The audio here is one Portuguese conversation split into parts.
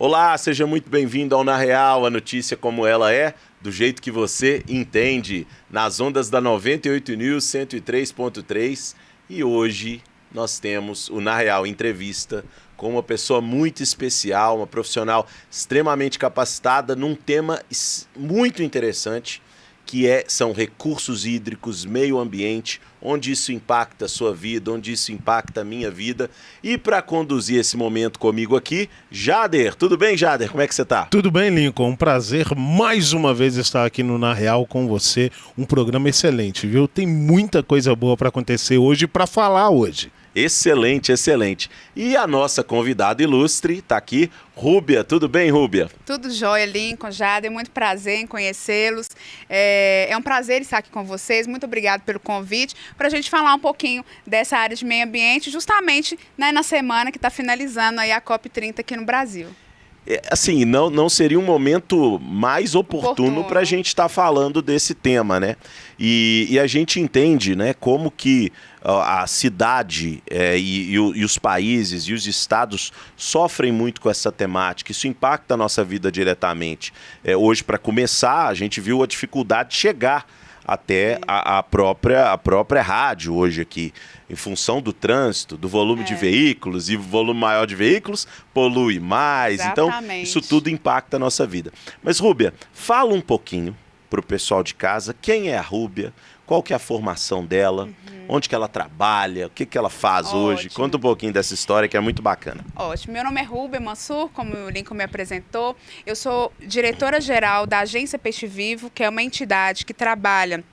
Olá, seja muito bem-vindo ao Na Real, a notícia como ela é, do jeito que você entende, nas ondas da 98 News 103.3. E hoje nós temos o Na Real Entrevista com uma pessoa muito especial, uma profissional extremamente capacitada num tema muito interessante, que são recursos hídricos, meio ambiente, onde isso impacta a sua vida, onde isso impacta a minha vida. E para conduzir esse momento comigo aqui, Jader. Tudo bem, Jader? Como é que você está? Tudo bem, Lincoln. Um prazer mais uma vez estar aqui no Na Real com você. Um programa excelente, viu? Tem muita coisa boa para acontecer hoje e para falar hoje. Excelente, excelente. E a nossa convidada ilustre está aqui, Rúbia. Tudo bem, Rúbia? Tudo jóia, Lincoln, Jader. Muito prazer em conhecê-los. É um prazer estar aqui com vocês. Muito obrigado pelo convite para a gente falar um pouquinho dessa área de meio ambiente, justamente, né, na semana que está finalizando aí a COP30 aqui no Brasil. Assim, não seria um momento mais oportuno para a gente estar falando desse tema, né? E a gente entende, né, como que a cidade e os países e os estados sofrem muito com essa temática. Isso impacta a nossa vida diretamente. Hoje, para começar, a gente viu a dificuldade de chegar até a própria rádio hoje aqui, em função do trânsito, do volume de veículos, e o volume maior de veículos polui mais. Exatamente. Então, isso tudo impacta a nossa vida. Mas, Rúbia, fala um pouquinho para o pessoal de casa, quem é a Rúbia, qual que é a formação dela, onde que ela trabalha, o que que ela faz hoje. Conta um pouquinho dessa história que é muito bacana. Ótimo. Meu nome é Rúbia Mansur, como o Lincoln me apresentou. Eu sou diretora-geral da Agência Peixe Vivo, que é uma entidade que trabalha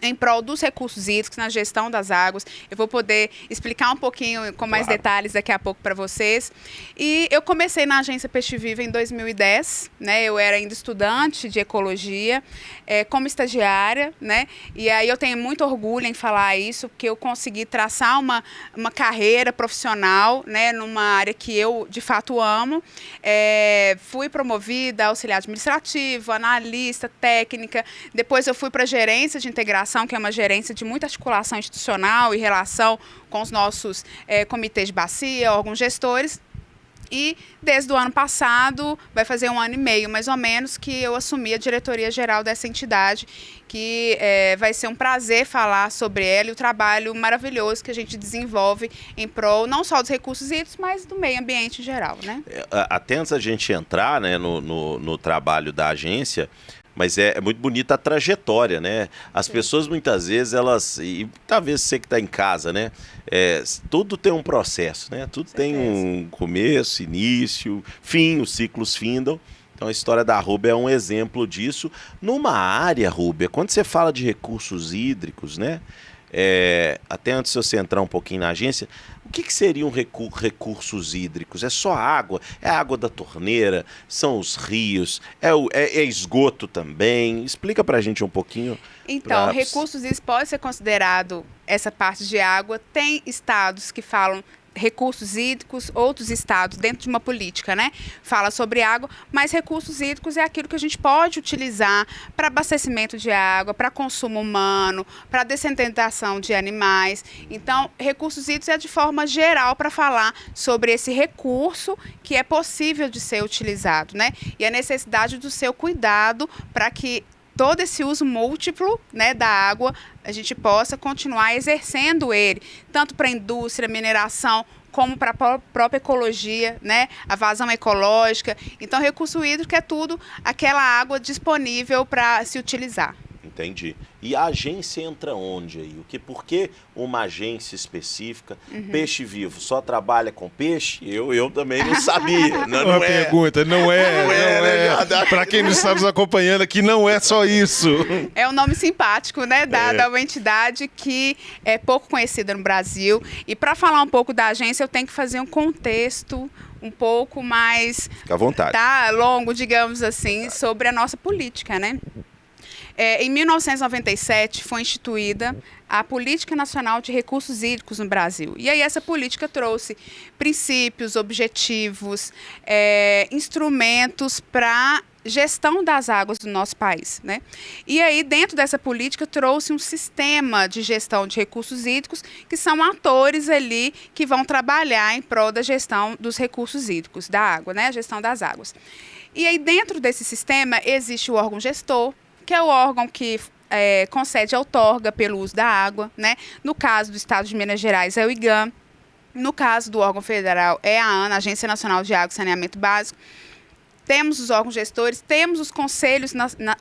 em prol dos recursos hídricos, na gestão das águas. Eu vou poder explicar um pouquinho com mais detalhes daqui a pouco para vocês. E eu comecei na Agência Peixe Vivo em 2010, né? Eu era ainda estudante de ecologia, como estagiária, né? E aí eu tenho muito orgulho em falar isso, porque eu consegui traçar uma carreira profissional, né? Numa área que eu, de fato, amo. Fui promovida auxiliar administrativo, analista, técnica. Depois eu fui para a gerência de integração, que é uma gerência de muita articulação institucional e relação com os nossos comitês de bacia, órgãos gestores. E desde o ano passado, vai fazer 1 ano e meio, mais ou menos, que eu assumi a diretoria-geral dessa entidade, que vai ser um prazer falar sobre ela e o trabalho maravilhoso que a gente desenvolve em prol não só dos recursos hídricos, mas do meio ambiente em geral, né? Até antes da gente entrar, né, no trabalho da agência, mas é muito bonita a trajetória, né? As pessoas muitas vezes, e talvez você que está em casa, né? Tudo tem um processo, né? Tudo tem um começo, início, fim, os ciclos findam. Então a história da Rúbia é um exemplo disso. Numa área, Rúbia, quando você fala de recursos hídricos, né? Até antes de você entrar um pouquinho na agência, o que seriam recursos hídricos? É só água? É a água da torneira? São os rios? É esgoto também? Explica pra gente um pouquinho. Então, recursos hídricos pode ser considerado essa parte de água. Tem estados que falam recursos hídricos, outros estados, dentro de uma política, né, fala sobre água, mas recursos hídricos é aquilo que a gente pode utilizar para abastecimento de água, para consumo humano, para dessedentação de animais. Então, recursos hídricos é de forma geral para falar sobre esse recurso que é possível de ser utilizado, né, e a necessidade do seu cuidado para que todo esse uso múltiplo, né, da água, a gente possa continuar exercendo ele, tanto para a indústria, mineração, como para a própria ecologia, né, a vazão ecológica. Então, recurso hídrico é tudo aquela água disponível para se utilizar. Entendi. E a agência entra onde aí? Por que uma agência específica? Peixe Vivo só trabalha com peixe? Eu também não sabia. Uma pergunta, não é. Para quem não está nos acompanhando aqui, não é só isso. É um nome simpático, né? Dado a uma entidade que é pouco conhecida no Brasil. E para falar um pouco da agência, eu tenho que fazer um contexto um pouco mais... Fica à vontade. Tá longo, digamos assim, sobre a nossa política, né? Em 1997 foi instituída a Política Nacional de Recursos Hídricos no Brasil. E aí essa política trouxe princípios, objetivos, instrumentos para gestão das águas do nosso país, né? E aí, dentro dessa política, trouxe um sistema de gestão de recursos hídricos, que são atores ali que vão trabalhar em prol da gestão dos recursos hídricos, da água, né? A gestão das águas. E aí, dentro desse sistema, existe o órgão gestor, que é o órgão que concede a outorga pelo uso da água, né? No caso do Estado de Minas Gerais, é o IGAM. No caso do órgão federal, é a ANA, Agência Nacional de Água e Saneamento Básico. Temos os órgãos gestores, temos os conselhos,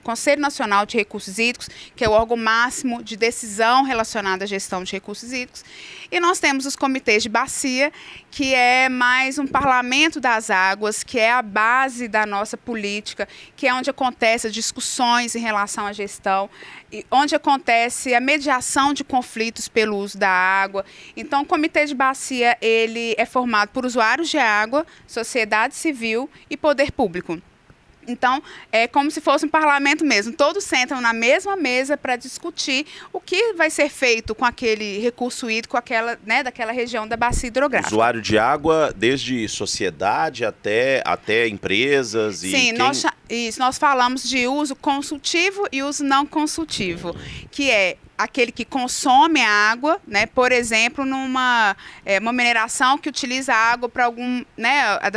Conselho Nacional de Recursos Hídricos, que é o órgão máximo de decisão relacionada à gestão de recursos hídricos. E nós temos os comitês de bacia, que é mais um parlamento das águas, que é a base da nossa política, que é onde acontecem as discussões em relação à gestão, e onde acontece a mediação de conflitos pelo uso da água. Então, o comitê de bacia, ele é formado por usuários de água, sociedade civil e poder público. Então, é como se fosse um parlamento mesmo. Todos sentam na mesma mesa para discutir o que vai ser feito com aquele recurso hídrico, daquela região da bacia hidrográfica. Usuário de água, desde sociedade até empresas. Sim, nós falamos de uso consultivo e uso não consultivo, que é aquele que consome a água, né? Por exemplo, uma mineração que utiliza a água para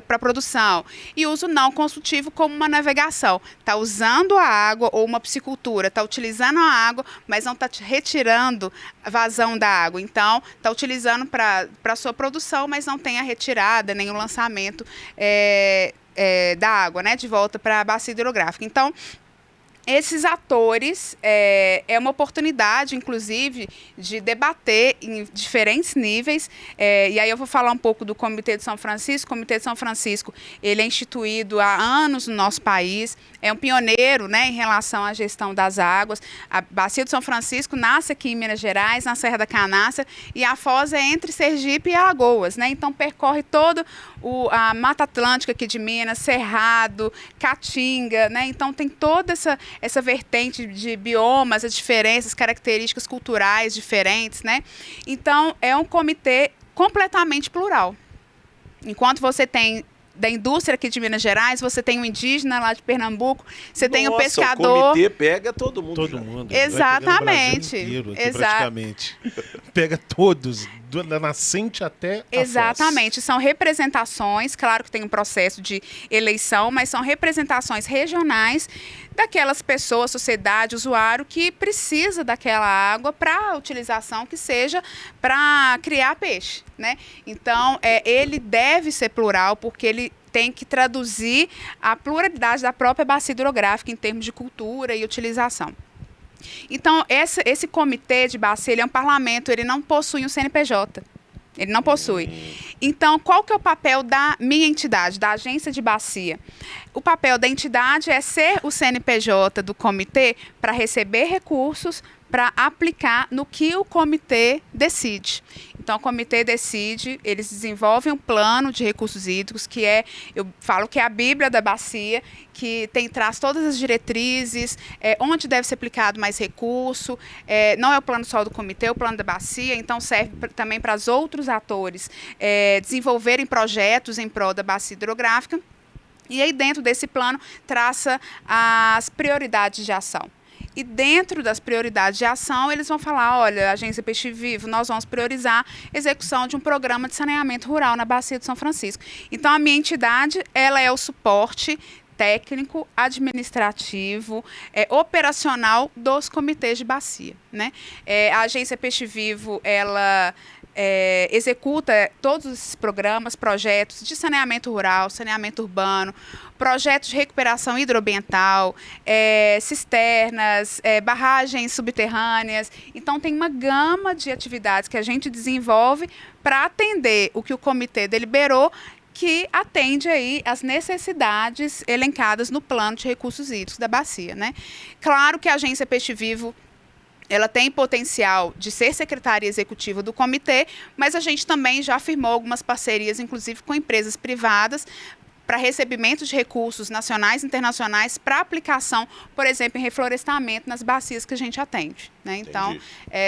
para produção, e uso não consultivo como uma navegação. Está usando a água, ou uma piscicultura, está utilizando a água, mas não está retirando a vazão da água. Então, está utilizando para a sua produção, mas não tem a retirada, nem o lançamento da água, né? De volta para a bacia hidrográfica. Então, esses atores é uma oportunidade, inclusive, de debater em diferentes níveis. E aí eu vou falar um pouco do Comitê de São Francisco. O Comitê de São Francisco, ele é instituído há anos no nosso país, é um pioneiro, né, em relação à gestão das águas. A Bacia de São Francisco nasce aqui em Minas Gerais, na Serra da Canastra, e a foz é entre Sergipe e Alagoas, né? Então percorre todo a Mata Atlântica aqui de Minas, Cerrado, Caatinga, né? Então tem toda essa vertente de biomas, as diferenças, características culturais diferentes, né? Então, é um comitê completamente plural. Enquanto você tem da indústria aqui de Minas Gerais, você tem um indígena lá de Pernambuco, você tem o pescador. O comitê pega todo mundo. Todo mundo. Exatamente. Praticamente. Pega todos, da nascente até a Exatamente. foz. São representações, claro que tem um processo de eleição, mas são representações regionais daquelas pessoas, sociedade, usuário, que precisa daquela água para utilização que seja para criar peixe, né? Então, ele deve ser plural, porque ele tem que traduzir a pluralidade da própria bacia hidrográfica em termos de cultura e utilização. Então, esse comitê de bacia, ele é um parlamento, ele não possui um CNPJ. Ele não possui. Então, qual que é o papel da minha entidade, da agência de bacia? O papel da entidade é ser o CNPJ do comitê para receber recursos, para aplicar no que o comitê decide. Então, o comitê decide, eles desenvolvem um plano de recursos hídricos, que eu falo que é a Bíblia da bacia, que traz todas as diretrizes, onde deve ser aplicado mais recurso, não é o plano só do comitê, é o plano da bacia, então serve também para os outros atores desenvolverem projetos em prol da bacia hidrográfica, e aí dentro desse plano traça as prioridades de ação. E dentro das prioridades de ação, eles vão falar, olha, Agência Peixe Vivo, nós vamos priorizar a execução de um programa de saneamento rural na Bacia de São Francisco. Então, a minha entidade, ela é o suporte técnico, administrativo, operacional dos comitês de bacia, né? A Agência Peixe Vivo, ela executa todos esses programas, projetos de saneamento rural, saneamento urbano, projetos de recuperação hidroambiental, cisternas, barragens subterrâneas. Então, tem uma gama de atividades que a gente desenvolve para atender o que o comitê deliberou, que atende aí as necessidades elencadas no plano de recursos hídricos da bacia, né? Claro que a Agência Peixe Vivo, ela tem potencial de ser secretaria executiva do comitê, mas a gente também já firmou algumas parcerias, inclusive com empresas privadas, para recebimento de recursos nacionais e internacionais para aplicação, por exemplo, em reflorestamento nas bacias que a gente atende, né? Então,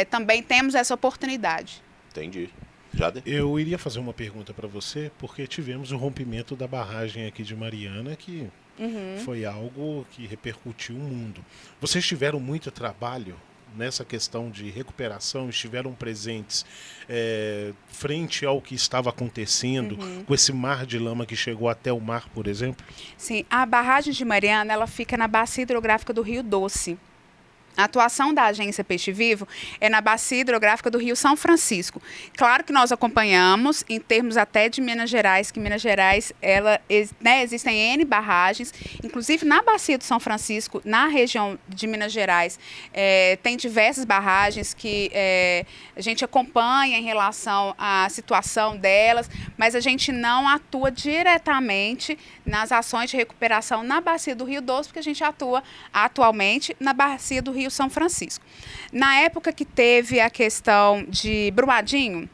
também temos essa oportunidade. Entendi. Jader? Eu iria fazer uma pergunta para você, porque tivemos o rompimento da barragem aqui de Mariana, que Foi algo que repercutiu o mundo. Vocês tiveram muito trabalho nessa questão de recuperação, estiveram presentes frente ao que estava acontecendo, com esse mar de lama que chegou até o mar, por exemplo? Sim, a barragem de Mariana, ela fica na bacia hidrográfica do Rio Doce. A atuação da agência Peixe Vivo é na bacia hidrográfica do Rio São Francisco. Claro que nós acompanhamos em termos até de Minas Gerais, que Minas Gerais, existem N barragens, inclusive na bacia do São Francisco, na região de Minas Gerais, tem diversas barragens que a gente acompanha em relação à situação delas, mas a gente não atua diretamente nas ações de recuperação na bacia do Rio Doce, porque a gente atua atualmente na bacia do Rio São Francisco. Na época que teve a questão de Brumadinho,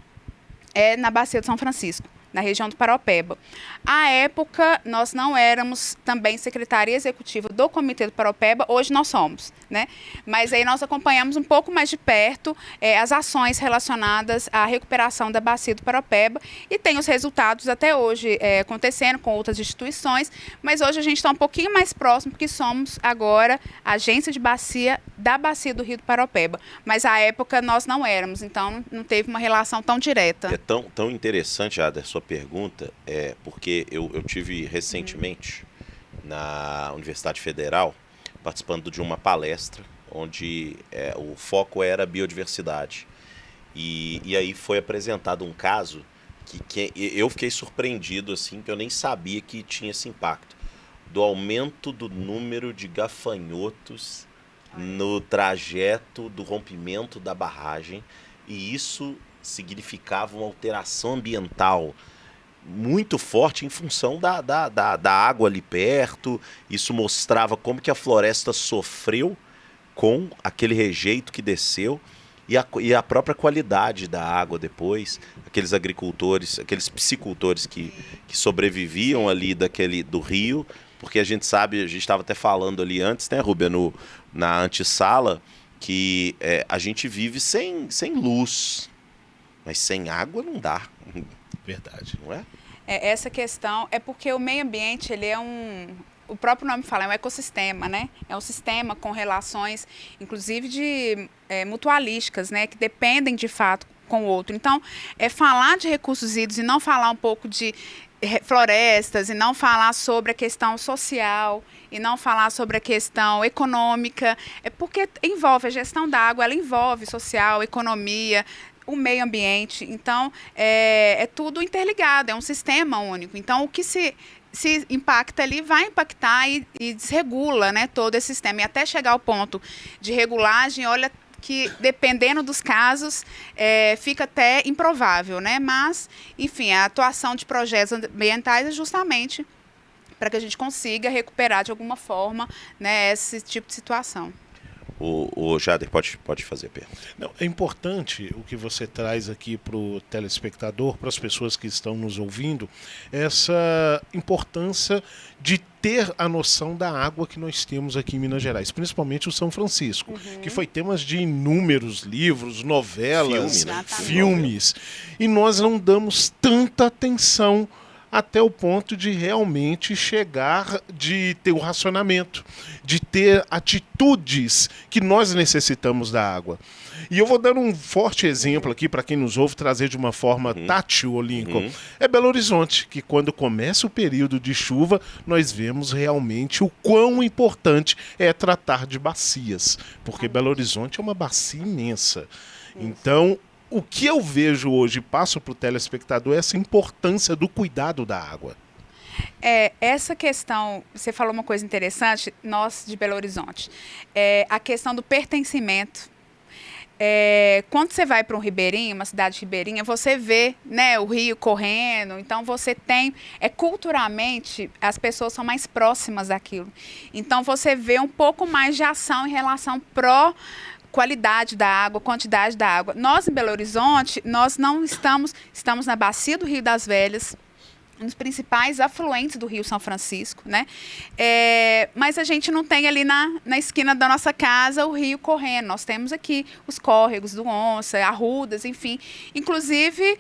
na bacia do São Francisco, na região do Paropeba. À época, nós não éramos também secretaria executiva do Comitê do Paropeba, hoje nós somos, né? Mas aí nós acompanhamos um pouco mais de perto as ações relacionadas à recuperação da bacia do Paropeba e tem os resultados até hoje acontecendo com outras instituições, mas hoje a gente está um pouquinho mais próximo porque somos agora agência de bacia da bacia do Rio do Paropeba. Mas à época nós não éramos, então não teve uma relação tão direta. É tão interessante, Ada, a sua pergunta, porque eu tive recentemente na Universidade Federal participando de uma palestra onde o foco era biodiversidade. E aí foi apresentado um caso que eu fiquei surpreendido, assim, que eu nem sabia que tinha esse impacto, do aumento do número de gafanhotos no trajeto do rompimento da barragem, e isso significava uma alteração ambiental muito forte em função da água ali perto. Isso mostrava como que a floresta sofreu com aquele rejeito que desceu e a própria qualidade da água depois. Aqueles agricultores, aqueles piscicultores que sobreviviam ali do rio, porque a gente sabe, a gente estava até falando ali antes, né, Rúbia, na antessala, que a gente vive sem luz, mas sem água não dá. Verdade. Não é? Essa questão é porque o meio ambiente, ele o próprio nome fala, é um ecossistema, né? É um sistema com relações, inclusive mutualísticas, né? Que dependem de fato com o outro. Então, falar de recursos hídricos e não falar um pouco de florestas e não falar sobre a questão social e não falar sobre a questão econômica, porque envolve a gestão da água, ela envolve social, economia, o meio ambiente. Então, é tudo interligado, é um sistema único. Então, o que se impacta ali vai impactar e desregula, né, todo esse sistema. E até chegar ao ponto de regulagem, olha que, dependendo dos casos, fica até improvável, né? Mas, enfim, a atuação de projetos ambientais é justamente para que a gente consiga recuperar de alguma forma, né, esse tipo de situação. O Jader pode fazer a pergunta. Não, é importante o que você traz aqui para o telespectador, para as pessoas que estão nos ouvindo, essa importância de ter a noção da água que nós temos aqui em Minas Gerais, principalmente o São Francisco, que foi temas de inúmeros livros, novelas, filmes, e nós não damos tanta atenção até o ponto de realmente chegar, de ter o racionamento, de ter atitudes que nós necessitamos da água. E eu vou dar um forte exemplo aqui para quem nos ouve, trazer de uma forma tátil, ô Lincoln. É Belo Horizonte, que quando começa o período de chuva, nós vemos realmente o quão importante é tratar de bacias, porque Belo Horizonte é uma bacia imensa. Então, o que eu vejo hoje, passo para o telespectador, é essa importância do cuidado da água. Essa questão, você falou uma coisa interessante, nós de Belo Horizonte, a questão do pertencimento. Quando você vai para um ribeirinho, uma cidade ribeirinha, você vê, né, o rio correndo, então você tem, culturalmente, as pessoas são mais próximas daquilo. Então você vê um pouco mais de ação em relação qualidade da água, quantidade da água. Nós, em Belo Horizonte, nós não estamos na bacia do Rio das Velhas, um dos principais afluentes do Rio São Francisco, né? Mas a gente não tem ali na esquina da nossa casa o rio correndo. Nós temos aqui os córregos do Onça, Arrudas, enfim. Inclusive,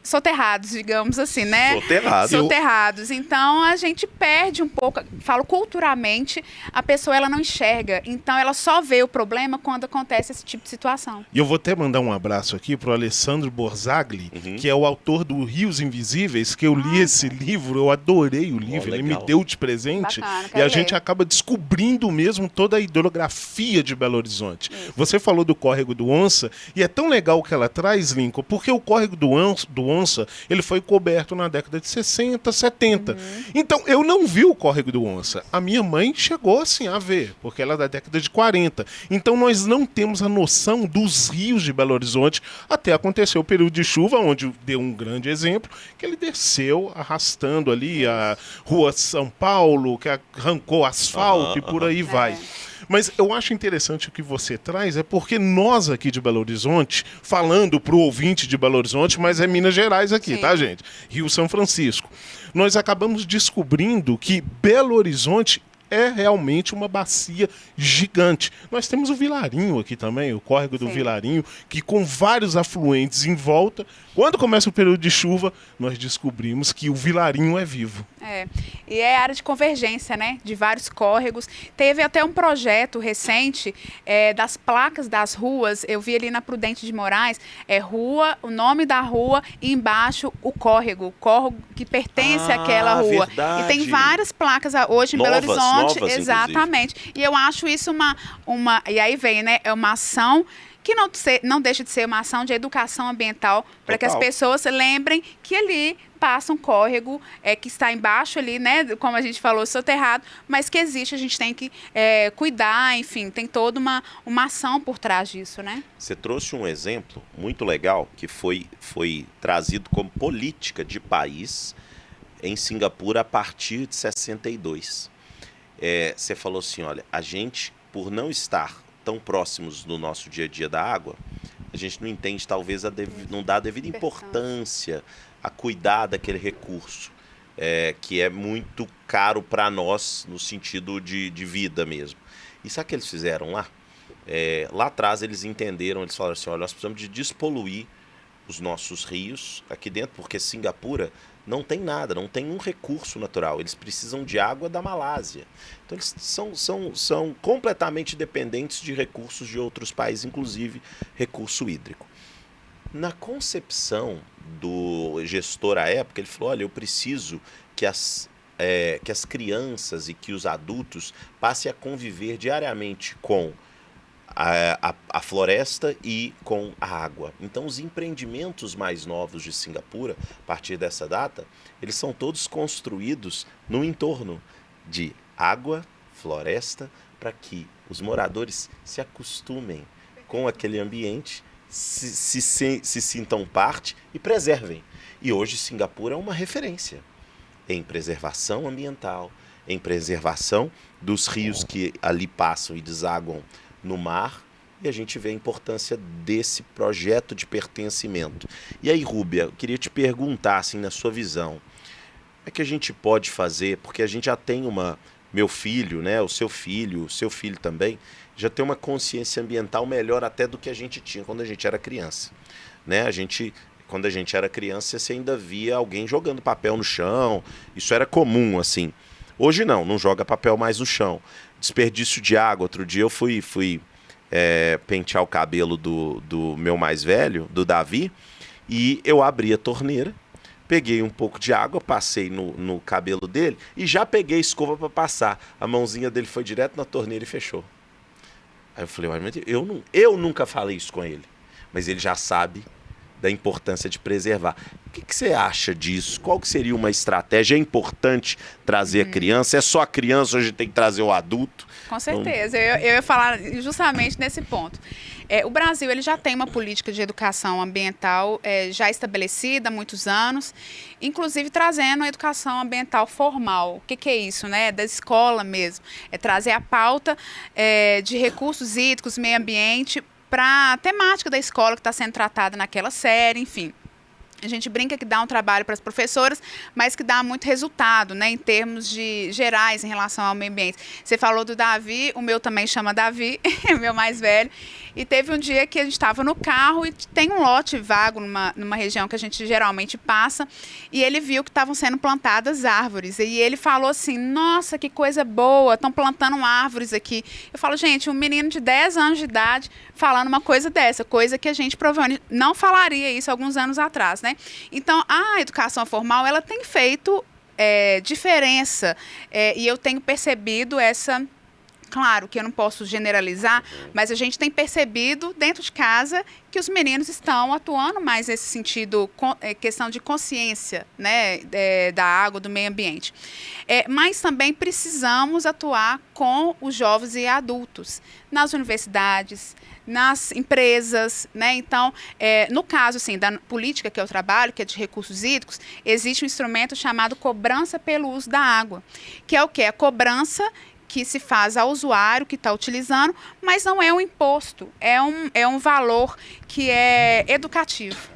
soterrados, digamos assim, né? Soterrados. Soterrados. Então, a gente perde um pouco, falo culturalmente, a pessoa ela não enxerga. Então, ela só vê o problema quando acontece esse tipo de situação. E eu vou até mandar um abraço aqui para o Alessandro Borzagli, que é o autor do Rios Invisíveis, que eu li esse livro, eu adorei o livro, ele me legal. deu de presente. Bacana, E quero a gente ler. acaba descobrindo mesmo toda a hidrografia de Belo Horizonte. Você falou do córrego do Onça, e é tão legal o que ela traz, Lincoln, porque o córrego do Onça, ele foi coberto na década de 60, 70. Então, eu não vi o córrego do Onça. A minha mãe chegou assim a ver, porque ela é da década de 40. Então, nós não temos a noção dos rios de Belo Horizonte até acontecer o período de chuva, onde deu um grande exemplo, que ele desceu arrastando ali a Rua São Paulo, que arrancou asfalto e por aí vai. Mas eu acho interessante o que você traz, é porque nós aqui de Belo Horizonte, falando para o ouvinte de Belo Horizonte, mas é Minas Gerais aqui, Sim. tá, gente? Rio São Francisco. Nós acabamos descobrindo que Belo Horizonte é realmente uma bacia gigante. Nós temos o Vilarinho aqui também, o córrego do Sim. Vilarinho, que com vários afluentes em volta, quando começa o período de chuva, nós descobrimos que o Vilarinho é vivo. E é área de convergência, né? De vários córregos. Teve até um projeto recente das placas das ruas. Eu vi ali na Prudente de Moraes, rua, o nome da rua e embaixo o córrego que pertence àquela rua. Verdade. E tem várias placas hoje em Belo Novas, Horizonte. novas, Exatamente. E eu acho isso uma. E aí vem, né? É uma ação que não deixa de ser uma ação de educação ambiental para que as Total. pessoas lembrem que ali passa um córrego que está embaixo ali, né, como a gente falou, soterrado, mas que existe, a gente tem que cuidar, enfim, tem toda uma ação por trás disso, né? Você trouxe um exemplo muito legal que foi trazido como política de país em Singapura a partir de 62. Você falou assim, olha, a gente, por não estar tão próximos do nosso dia a dia da água, a gente não entende, talvez, não dá a devida importância a cuidar daquele recurso, que é muito caro para nós, no sentido de vida mesmo. E sabe o que eles fizeram lá? Lá atrás eles entenderam, eles falaram assim, olha, nós precisamos de despoluir os nossos rios aqui dentro, porque Singapura não tem nada, não tem um recurso natural. Eles precisam de água da Malásia. Então eles são completamente dependentes de recursos de outros países, inclusive recurso hídrico. Na concepção do gestor à época, ele falou, olha, eu preciso que as crianças e que os adultos passem a conviver diariamente com a floresta e com a água. Então, os empreendimentos mais novos de Singapura, a partir dessa data, eles são todos construídos no entorno de água, floresta, para que os moradores se acostumem com aquele ambiente, se sintam parte e preservem. E hoje Singapura é uma referência em preservação ambiental, em preservação dos rios que ali passam e desaguam no mar, e a gente vê a importância desse projeto de pertencimento. E aí, Rúbia, eu queria te perguntar, assim, na sua visão, o que a gente pode fazer, porque a gente já tem meu filho, né, o seu filho também, já tem uma consciência ambiental melhor até do que a gente tinha quando a gente era criança, né? Quando a gente era criança, você ainda via alguém jogando papel no chão, isso era comum, assim. Hoje não joga papel mais no chão. Desperdício de água. Outro dia eu fui pentear o cabelo do meu mais velho, do Davi, e eu abri a torneira, peguei um pouco de água, passei no cabelo dele e já peguei a escova para passar. A mãozinha dele foi direto na torneira e fechou. Aí eu falei, eu nunca falei isso com ele, mas ele já sabe da importância de preservar. O que você acha disso? Qual que seria uma estratégia? É importante trazer a criança? É só a criança, hoje tem que trazer o adulto? Com certeza. Eu ia falar justamente nesse ponto. O Brasil ele já tem uma política de educação ambiental já estabelecida há muitos anos, inclusive trazendo a educação ambiental formal. O que é isso, né? Da escola mesmo. É trazer a pauta de recursos hídricos, meio ambiente, para a temática da escola que está sendo tratada naquela série, enfim. A gente brinca que dá um trabalho para as professoras, mas que dá muito resultado, né, em termos de gerais em relação ao meio ambiente. Você falou do Davi, o meu também chama Davi, o meu mais velho. E teve um dia que a gente estava no carro e tem um lote vago numa região que a gente geralmente passa, e ele viu que estavam sendo plantadas árvores. E ele falou assim, nossa, que coisa boa, estão plantando árvores aqui. Eu falo, gente, um menino de 10 anos de idade falando uma coisa dessa, coisa que a gente provavelmente não falaria isso alguns anos atrás, né? Então, a educação formal, ela tem feito diferença, e eu tenho percebido essa... Claro que eu não posso generalizar, mas a gente tem percebido dentro de casa que os meninos estão atuando mais nesse sentido, questão de consciência, né, da água, do meio ambiente. Mas também precisamos atuar com os jovens e adultos, nas universidades, nas empresas, né? Então, no caso assim, da política que eu trabalho, que é de recursos hídricos, existe um instrumento chamado cobrança pelo uso da água, que é o quê? A cobrança que se faz ao usuário que está utilizando, mas não é um imposto, é um valor que é educativo.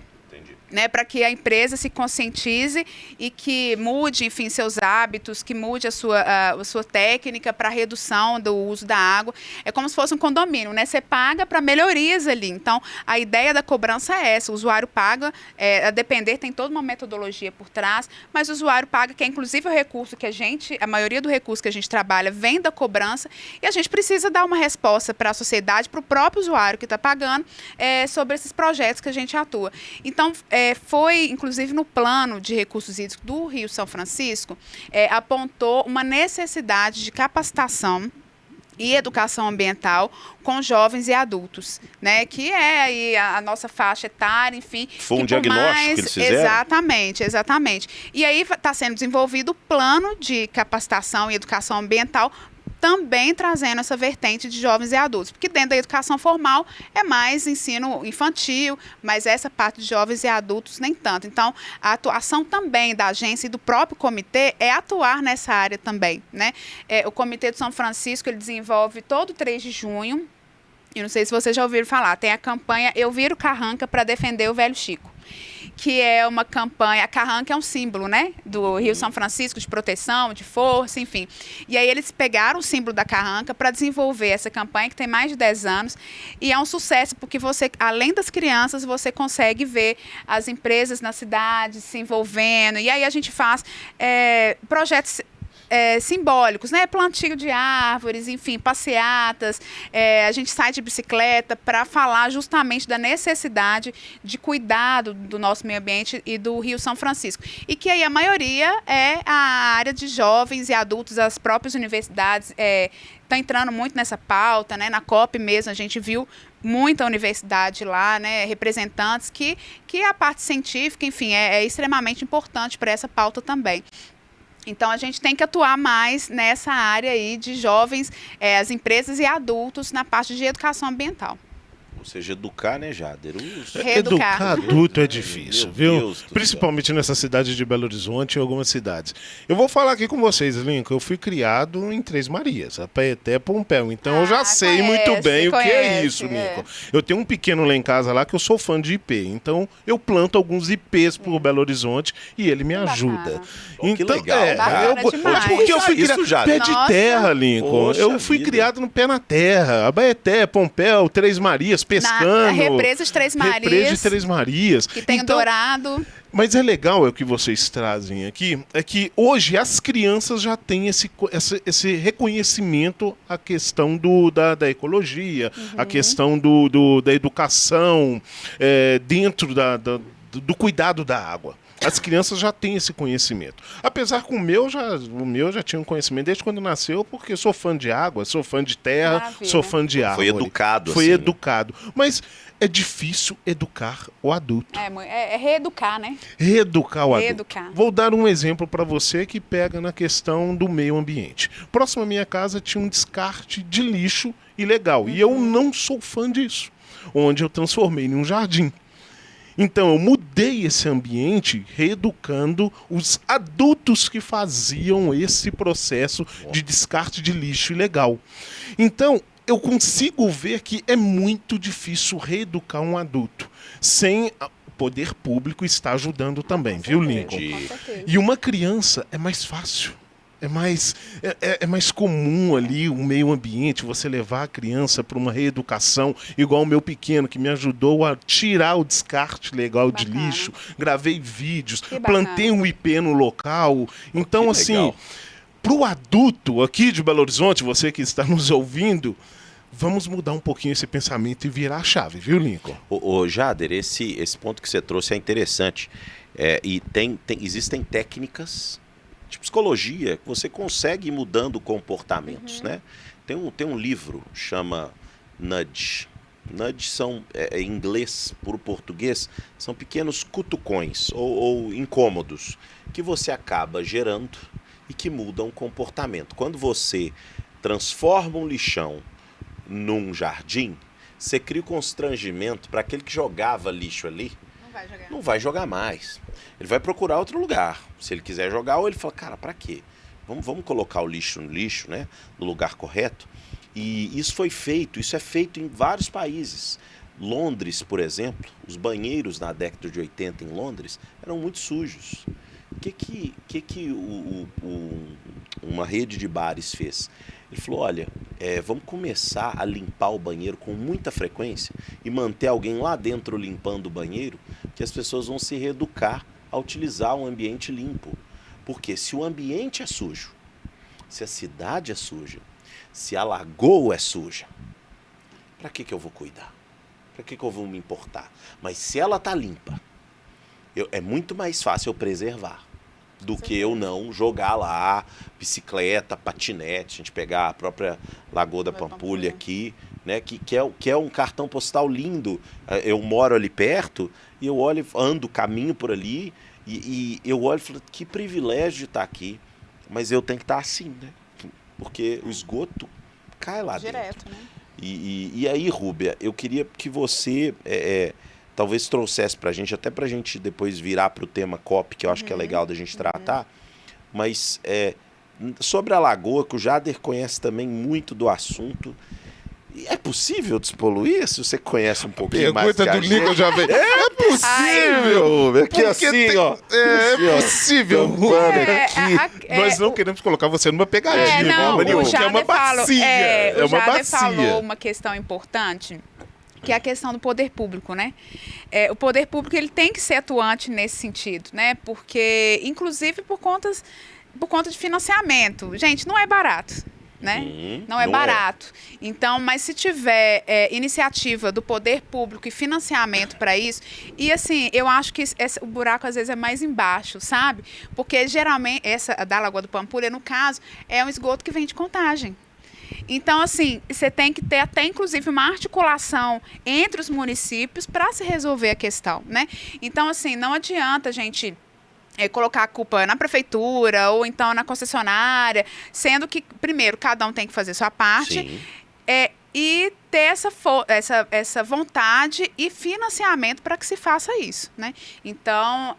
Né, para que a empresa se conscientize e que mude, enfim, seus hábitos, que mude a sua técnica para redução do uso da água. É como se fosse um condomínio, né? Você paga para melhorias ali. Então, a ideia da cobrança é essa. O usuário paga, a depender, tem toda uma metodologia por trás, mas o usuário paga, que é inclusive o recurso que a maioria do recurso que a gente trabalha vem da cobrança, e a gente precisa dar uma resposta para a sociedade, para o próprio usuário que está pagando, sobre esses projetos que a gente atua. Então, foi, inclusive, no plano de recursos hídricos do Rio São Francisco, apontou uma necessidade de capacitação e educação ambiental com jovens e adultos, né? Que é aí a nossa faixa etária, enfim. Foi um diagnóstico que eles fizeram? Exatamente. E aí está sendo desenvolvido o plano de capacitação e educação ambiental, também trazendo essa vertente de jovens e adultos, porque dentro da educação formal é mais ensino infantil, mas essa parte de jovens e adultos nem tanto. Então, a atuação também da agência e do próprio comitê é atuar nessa área também, né? O Comitê de São Francisco, ele desenvolve todo 3 de junho, eu não sei se vocês já ouviram falar, tem a campanha Eu Viro Carranca para defender o Velho Chico, que é uma campanha, a carranca é um símbolo, né, do Rio São Francisco, de proteção, de força, enfim. E aí eles pegaram o símbolo da carranca para desenvolver essa campanha, que tem mais de 10 anos, e é um sucesso, porque você, além das crianças, você consegue ver as empresas na cidade se envolvendo, e aí a gente faz projetos simbólicos, né? Plantio de árvores, enfim, passeatas, a gente sai de bicicleta para falar justamente da necessidade de cuidado do nosso meio ambiente e do Rio São Francisco. E que aí a maioria é a área de jovens e adultos, as próprias universidades estão entrando muito nessa pauta, né? Na COP mesmo, a gente viu muita universidade lá, né? Representantes que a parte científica, enfim, é extremamente importante para essa pauta também. Então, a gente tem que atuar mais nessa área aí de jovens, as empresas e adultos na parte de educação ambiental. Ou seja, educar, né, Jader? Educar adulto é difícil, viu? Deus Principalmente nessa cidade de Belo Horizonte e algumas cidades. Eu vou falar aqui com vocês, Lincoln. Eu fui criado em Três Marias, Apaeté, Pompéu. Então eu já sei muito bem o que é isso, Lincoln. Eu tenho um pequeno lá em casa lá que eu sou fã de IP. Então eu planto alguns IPs por Belo Horizonte e ele me ajuda. Então, que legal. Porque eu fui criado pé de terra, Lincoln. Poxa, eu fui criado no pé na terra. Abaeté, Pompéu, Três Marias, pescando. Na represa de Três Marias. Represa de Três Marias. Que tem então, o Dourado. Mas é legal o que vocês trazem aqui, é que hoje as crianças já têm esse reconhecimento à questão da ecologia, a questão da educação, dentro do cuidado da água. As crianças já têm esse conhecimento. Apesar que o meu já tinha um conhecimento desde quando nasceu, porque sou fã de água, sou fã de terra, Maravilha. Sou fã de árvore. Foi educado. Foi assim, educado. Né? Mas é difícil educar o adulto. É reeducar, né? Reeducar o Reeducar. adulto. Vou dar um exemplo para você que pega na questão do meio ambiente. Próximo à minha casa tinha um descarte de lixo ilegal. E eu não sou fã disso. Onde eu transformei em um jardim. Então, eu mudei esse ambiente reeducando os adultos que faziam esse processo de descarte de lixo ilegal. Então, eu consigo ver que é muito difícil reeducar um adulto sem poder público está ajudando também, viu, Lincoln? Com certeza. E uma criança é mais fácil. É mais comum ali o meio ambiente, você levar a criança para uma reeducação, igual o meu pequeno, que me ajudou a tirar o descarte legal de Bacana. lixo, gravei vídeos, Que bacana. plantei um IP no local. Então, que assim, legal. para o adulto aqui de Belo Horizonte, você que está nos ouvindo, vamos mudar um pouquinho esse pensamento e virar a chave, viu, Lincoln? Ô, Jader, esse ponto que você trouxe é interessante. E existem técnicas de psicologia que você consegue ir mudando comportamentos, né? Tem um livro, chama Nudge. Nudge são, em inglês, por português, são pequenos cutucões ou incômodos que você acaba gerando e que mudam o comportamento. Quando você transforma um lixão num jardim, você cria o constrangimento para aquele que jogava lixo ali, não vai jogar mais. Ele vai procurar outro lugar. Se ele quiser jogar, ou ele fala, cara, para quê? Vamos colocar o lixo no lixo, né? No lugar correto. E isso é feito em vários países. Londres, por exemplo, os banheiros na década de 80 em Londres eram muito sujos. O que uma rede de bares fez? Ele falou, olha, vamos começar a limpar o banheiro com muita frequência e manter alguém lá dentro limpando o banheiro, que as pessoas vão se reeducar a utilizar um ambiente limpo. Porque se o ambiente é sujo, se a cidade é suja, se a lagoa é suja, para que eu vou cuidar? Para que eu vou me importar? Mas se ela está limpa, é muito mais fácil eu preservar do que eu não jogar lá bicicleta, patinete, a gente pegar a própria Lagoa da Pampulha aqui, né, que é um cartão postal lindo. Eu moro ali perto e eu olho, caminho por ali e eu olho e falo, que privilégio de estar aqui, mas eu tenho que estar assim, né? Porque o esgoto cai lá direto, dentro. Né? E aí, Rúbia, eu queria que você talvez trouxesse pra gente, até pra gente depois virar pro tema COP, que eu acho que é legal da gente tratar, mas sobre a lagoa, que o Jader conhece também muito do assunto. É possível despoluir? Se você conhece um pouquinho mais que a Pergunta do Lincoln gente. já veio. É possível! Aqui Porque assim, ó. É Assim, ó. possível. Nós não queremos colocar você numa pegadinha, não, Marinho, o porque é uma Jader falou, bacia. É o uma Jader bacia. falou uma questão importante, que é a questão do poder público, né? O poder público ele tem que ser atuante nesse sentido, né? Porque, inclusive, por conta de financiamento. Gente, não é barato. Né? Não é barato. Então, mas se tiver iniciativa do poder público e financiamento para isso, e assim, eu acho que o buraco às vezes é mais embaixo, sabe? Porque geralmente, essa da Lagoa do Pampulha, no caso, é um esgoto que vem de Contagem. Então, assim, você tem que ter até, inclusive, uma articulação entre os municípios para se resolver a questão, né? Então, assim, não adianta a gente colocar a culpa na prefeitura ou então na concessionária, sendo que, primeiro, cada um tem que fazer sua parte e ter essa vontade e financiamento para que se faça isso, né? Então,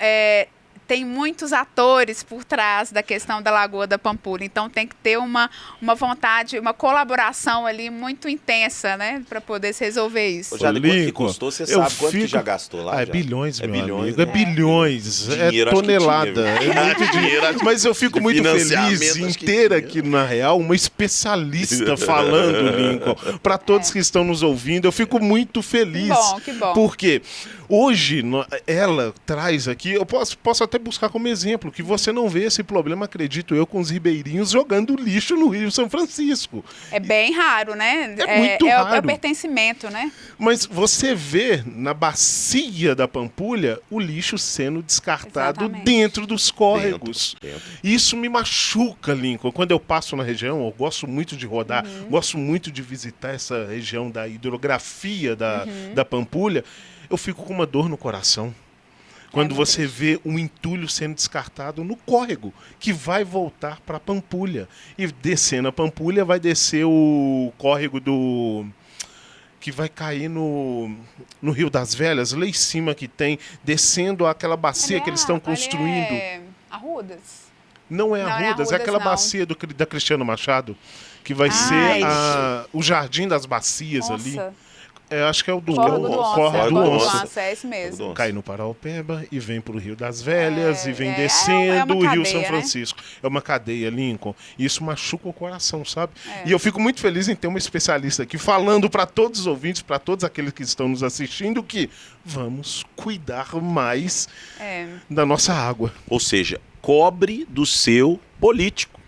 tem muitos atores por trás da questão da Lagoa da Pampulha, então tem que ter uma vontade, uma colaboração ali muito intensa, né, para poder se resolver isso. Já quanto que custou, você sabe quanto que já gastou lá? É bilhões, meu bilhões, amigo, é bilhões, dinheiro, tonelada, tinha, é muito dinheiro. Mas eu fico muito feliz em ter aqui na Real uma especialista falando, Lincoln, para todos que estão nos ouvindo, eu fico muito feliz. Que bom. Porque hoje ela traz aqui, eu posso até buscar como exemplo, que você não vê esse problema, acredito eu, com os ribeirinhos jogando lixo no Rio São Francisco. É bem raro, né? É muito raro. É o pertencimento, né? Mas você vê na bacia da Pampulha o lixo sendo descartado dentro dos córregos. Dentro. Isso me machuca, Lincoln. Quando eu passo na região, eu gosto muito de rodar, gosto muito de visitar essa região da hidrografia da Pampulha, eu fico com uma dor no coração. Quando você vê um entulho sendo descartado no córrego, que vai voltar para a Pampulha. E descendo a Pampulha, vai descer o córrego que vai cair no Rio das Velhas, lá em cima que tem, descendo aquela bacia que eles estão construindo. Arrudas? Não é Arrudas, é aquela bacia da Cristiano Machado, que vai ser o Jardim das Bacias ali. Acho que é o do Córrego do Córrego do Onça. Onça. É esse mesmo. Cai no Paraopeba e vem para o Rio das Velhas e vem é descendo uma o Rio cadeia, São né? Francisco. É uma cadeia, Lincoln. E isso machuca o coração, sabe? É. E eu fico muito feliz em ter uma especialista aqui falando para todos os ouvintes, para todos aqueles que estão nos assistindo, que vamos cuidar mais da nossa água. Ou seja, cobre do seu político.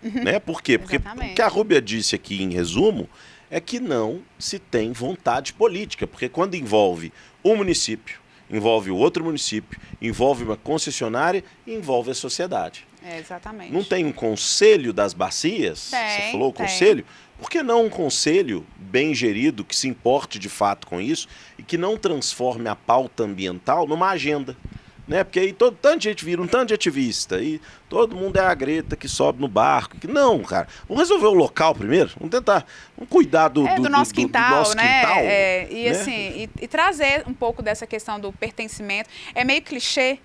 Né? Por quê? Porque Exatamente. o que a Rúbia disse aqui em resumo é que não se tem vontade política, porque quando envolve um município, envolve o outro município, envolve uma concessionária e envolve a sociedade. Exatamente. Não tem um conselho das bacias? Você falou tem. conselho? Por que não um conselho bem gerido, que se importe de fato com isso e que não transforme a pauta ambiental numa agenda? Né? Porque aí tanto de gente vira um tanto de ativista e todo mundo é a Greta que sobe no barco. Não, cara. Vamos resolver o local primeiro. Vamos cuidar do nosso quintal, do nosso né? quintal, E né? assim, e trazer um pouco dessa questão do pertencimento. É meio clichê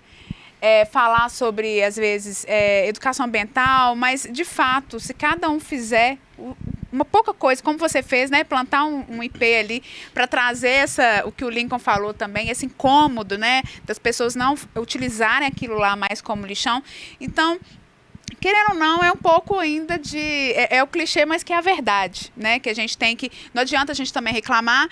falar sobre, às vezes, educação ambiental, mas, de fato, se cada um fizer uma pouca coisa, como você fez, né? Plantar um IP ali para trazer o que o Lincoln falou também, esse incômodo, né? Das pessoas não utilizarem aquilo lá mais como lixão. Então, querendo ou não, é um pouco ainda de... É o clichê, mas que é a verdade, né? Que a gente tem que... Não adianta a gente também reclamar,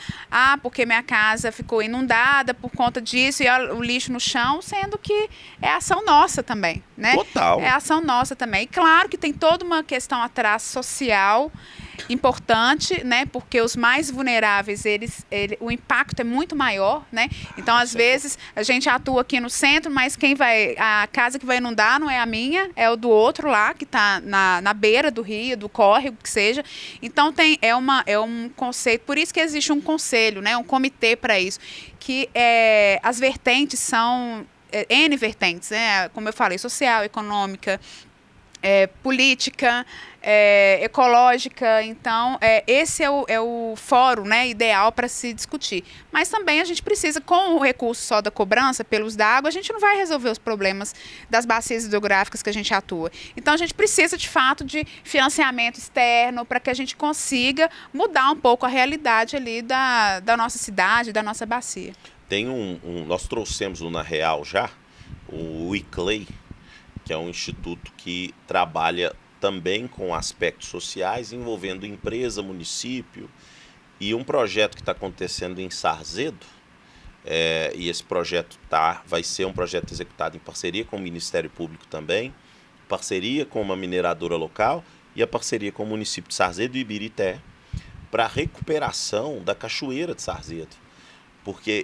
porque minha casa ficou inundada por conta disso e o lixo no chão, sendo que é ação nossa também, né? Total. É ação nossa também. E claro que tem toda uma questão atrás social importante, né? Porque os mais vulneráveis, o impacto é muito maior, né? Então, às vezes, a gente atua aqui no centro, mas a casa que vai inundar não é a minha, é o do outro lá, que está na beira do rio, do córrego, que seja. Então, é um conceito, por isso que existe um conselho, né? Um comitê para isso, que as vertentes são N vertentes, né? Como eu falei, social, econômica, política, ecológica. Então, esse é o fórum, né, ideal para se discutir. Mas também a gente precisa, com o recurso só da cobrança pelos da água, a gente não vai resolver os problemas das bacias hidrográficas que a gente atua. Então, a gente precisa, de fato, de financiamento externo para que a gente consiga mudar um pouco a realidade ali da nossa cidade, da nossa bacia. Tem nós trouxemos Na Real já, o ICLEI, que é um instituto que trabalha também com aspectos sociais, envolvendo empresa, município, e um projeto que está acontecendo em Sarzedo, e esse projeto vai ser um projeto executado em parceria com o Ministério Público também, parceria com uma mineradora local e a parceria com o município de Sarzedo e Ibirité, para a recuperação da cachoeira de Sarzedo.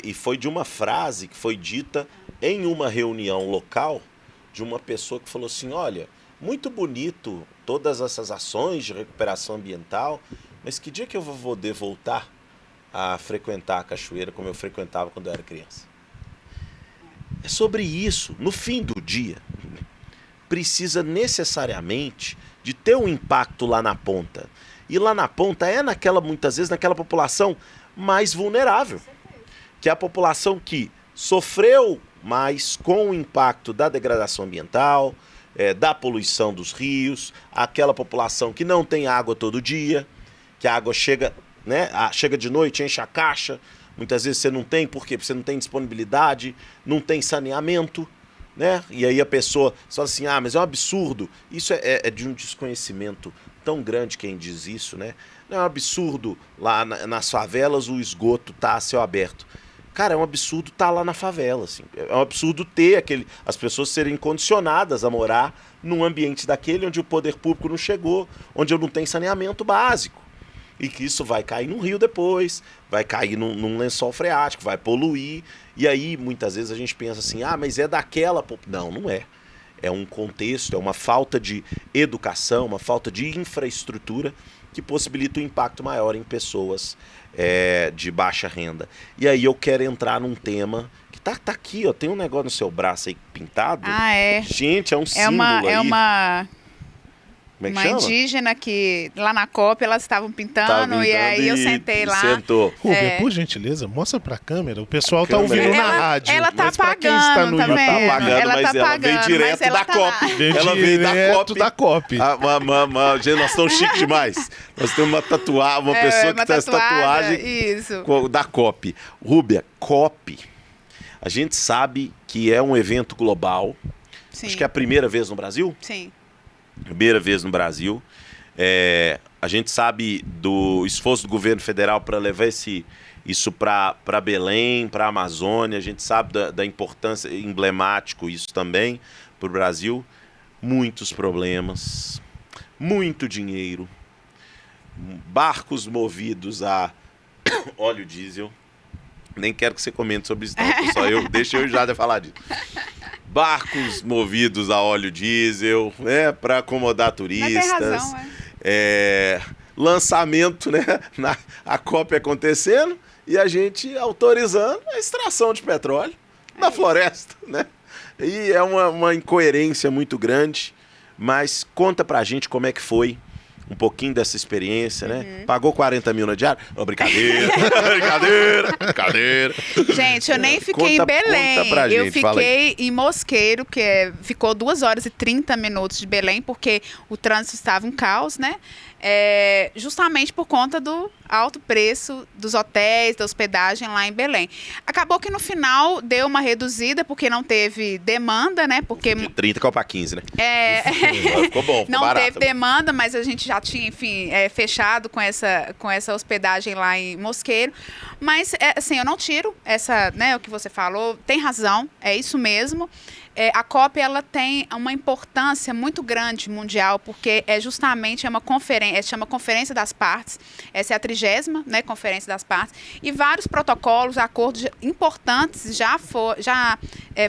E foi de uma frase que foi dita em uma reunião local, de uma pessoa que falou assim, olha, muito bonito todas essas ações de recuperação ambiental, mas que dia que eu vou poder voltar a frequentar a cachoeira como eu frequentava quando eu era criança? É sobre isso. No fim do dia, precisa necessariamente de ter um impacto lá na ponta. E lá na ponta muitas vezes, naquela população mais vulnerável, que é a população que sofreu mais com o impacto da degradação ambiental, da poluição dos rios, aquela população que não tem água todo dia, que a água chega, né, chega de noite, enche a caixa, muitas vezes você não tem, por quê? Porque você não tem disponibilidade, não tem saneamento, né? E aí a pessoa fala assim, mas é um absurdo. Isso é de um desconhecimento tão grande quem diz isso, né? Não é um absurdo lá nas favelas o esgoto tá a céu aberto. Cara, é um absurdo estar lá na favela, assim. É um absurdo ter as pessoas serem condicionadas a morar num ambiente daquele onde o poder público não chegou, onde eu não tenho saneamento básico. E que isso vai cair num rio depois, vai cair num lençol freático, vai poluir. E aí, muitas vezes, a gente pensa assim, mas é daquela... Não, não é. É um contexto, é uma falta de educação, uma falta de infraestrutura que possibilita um impacto maior em pessoas de baixa renda. E aí eu quero entrar num tema que tá aqui, ó, tem um negócio no seu braço aí pintado. É. Gente, é um símbolo aí. Como é que uma chama? indígena que lá na COP elas estavam pintando, Tava pintando e aí eu sentei lá. Sentou. Rúbia, por gentileza, mostra pra câmera. O pessoal tá Câmera. ouvindo na Ela- rádio. ela tá mas pra quem está pagando, no tá YouTube, vendo? Tá pagando, Ela mas tá ela veio pagando, direto mas ela da tá COP. lá. Veio Ela veio da direto COP. da COP. Gente, nós estamos chiques demais. Nós temos uma tatuagem, uma pessoa que uma tem essa tatuada, tatuagem isso. da COP. Rúbia, COP, a gente sabe que é um evento global. Sim, Acho que é a primeira vez no Brasil. sim. Primeira vez no Brasil. A gente sabe do esforço do governo federal para levar isso para Belém, para a Amazônia. A gente sabe da importância, emblemático isso também para o Brasil. Muitos problemas, muito dinheiro, barcos movidos a óleo diesel. Nem quero que você comente sobre isso, não. Deixa eu já falar disso. Barcos movidos a óleo diesel, né, para acomodar turistas. Mas tem razão, Lançamento, né, a COP acontecendo e a gente autorizando a extração de petróleo na floresta, né? E é uma incoerência muito grande, mas conta pra gente como é que foi um pouquinho dessa experiência, né? Pagou 40 mil na diária? Oh, brincadeira, brincadeira. Gente, eu nem fiquei em Belém. Conta pra Eu gente, fala aí. fiquei em Mosqueiro, ficou 2 horas e 30 minutos de Belém, porque o trânsito estava um caos, né? Justamente por conta do alto preço dos hotéis, da hospedagem lá em Belém. Acabou que no final deu uma reduzida, porque não teve demanda, né? Porque De 30 caiu pra 15, né? Ficou bom, ficou não barato. teve demanda, mas a gente já tinha, enfim, fechado com essa hospedagem lá em Mosqueiro. Mas, assim, eu não tiro o que você falou, tem razão, é isso mesmo. A COP ela tem uma importância muito grande mundial, porque justamente uma conferência, chama Conferência das Partes, essa é a 30ª, né, Conferência das Partes, e vários protocolos, acordos importantes já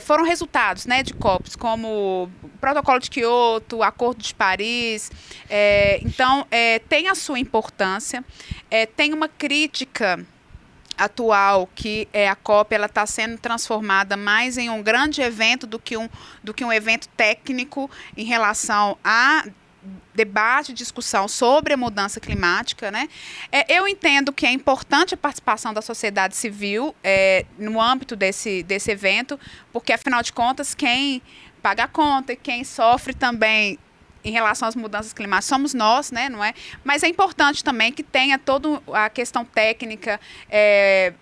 foram resultados, né, de COPs, como o Protocolo de Quioto, o Acordo de Paris. Então, tem a sua importância, tem uma crítica atual que a COP ela está sendo transformada mais em um grande evento do que um evento técnico em relação a debate e discussão sobre a mudança climática, né? Eu entendo que é importante a participação da sociedade civil no âmbito desse evento, porque, afinal de contas, quem paga a conta e quem sofre também em relação às mudanças climáticas somos nós, né, não é? Mas é importante também que tenha toda a questão técnica,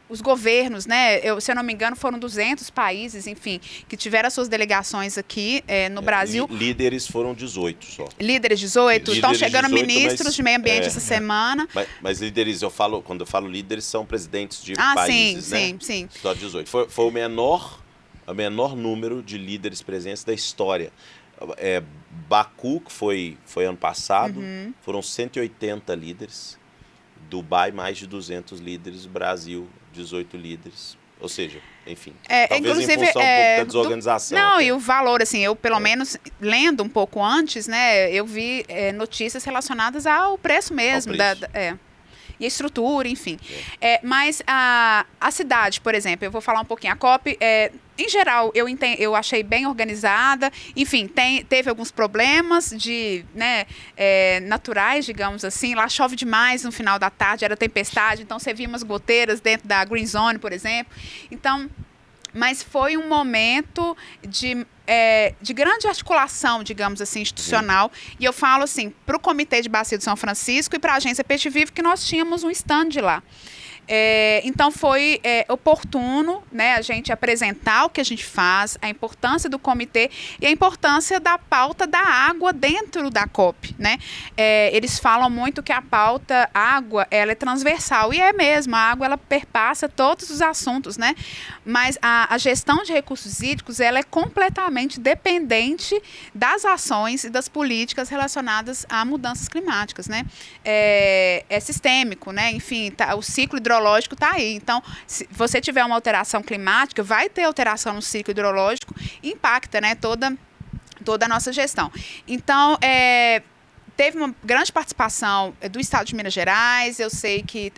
os governos, né? Se eu não me engano, foram 200 países, enfim, que tiveram as suas delegações aqui no Brasil. Líderes foram 18 só. Líderes 18? Estão chegando 18, ministros de meio ambiente essa semana. Mas líderes, quando eu falo líderes, são presidentes de sim, países, né? sim. Só 18. Foi o menor número de líderes presentes da história. Baku, que foi ano passado, foram 180 líderes. Dubai, mais de 200 líderes. Brasil, 18 líderes. Ou seja, enfim, talvez em função um pouco da desorganização. Não, e o valor, assim, eu pelo menos, lendo um pouco antes, né, eu vi notícias relacionadas ao preço mesmo. E a estrutura, enfim. Mas a cidade, por exemplo, eu vou falar um pouquinho. A COP, em geral, eu achei bem organizada. Enfim, teve alguns problemas naturais, digamos assim. Lá chove demais no final da tarde, era tempestade. Então, você via umas goteiras dentro da Green Zone, por exemplo. Então, mas foi um momento de grande articulação, digamos assim, institucional. E eu falo assim, para o Comitê de Bacia do São Francisco e para a Agência Peixe Vivo, que nós tínhamos um stand lá. Então foi oportuno, né, a gente apresentar o que a gente faz, a importância do comitê e a importância da pauta da água dentro da COP, né? Eles falam muito que a pauta água, ela é transversal, e é mesmo, a água ela perpassa todos os assuntos, né? Mas a gestão de recursos hídricos, ela é completamente dependente das ações e das políticas relacionadas a mudanças climáticas, né? É sistêmico, né? Enfim, o ciclo hidrológico está aí. Então, se você tiver uma alteração climática, vai ter alteração no ciclo hidrológico, impacta, né, toda a nossa gestão. Então, teve uma grande participação do Estado de Minas Gerais, eu sei que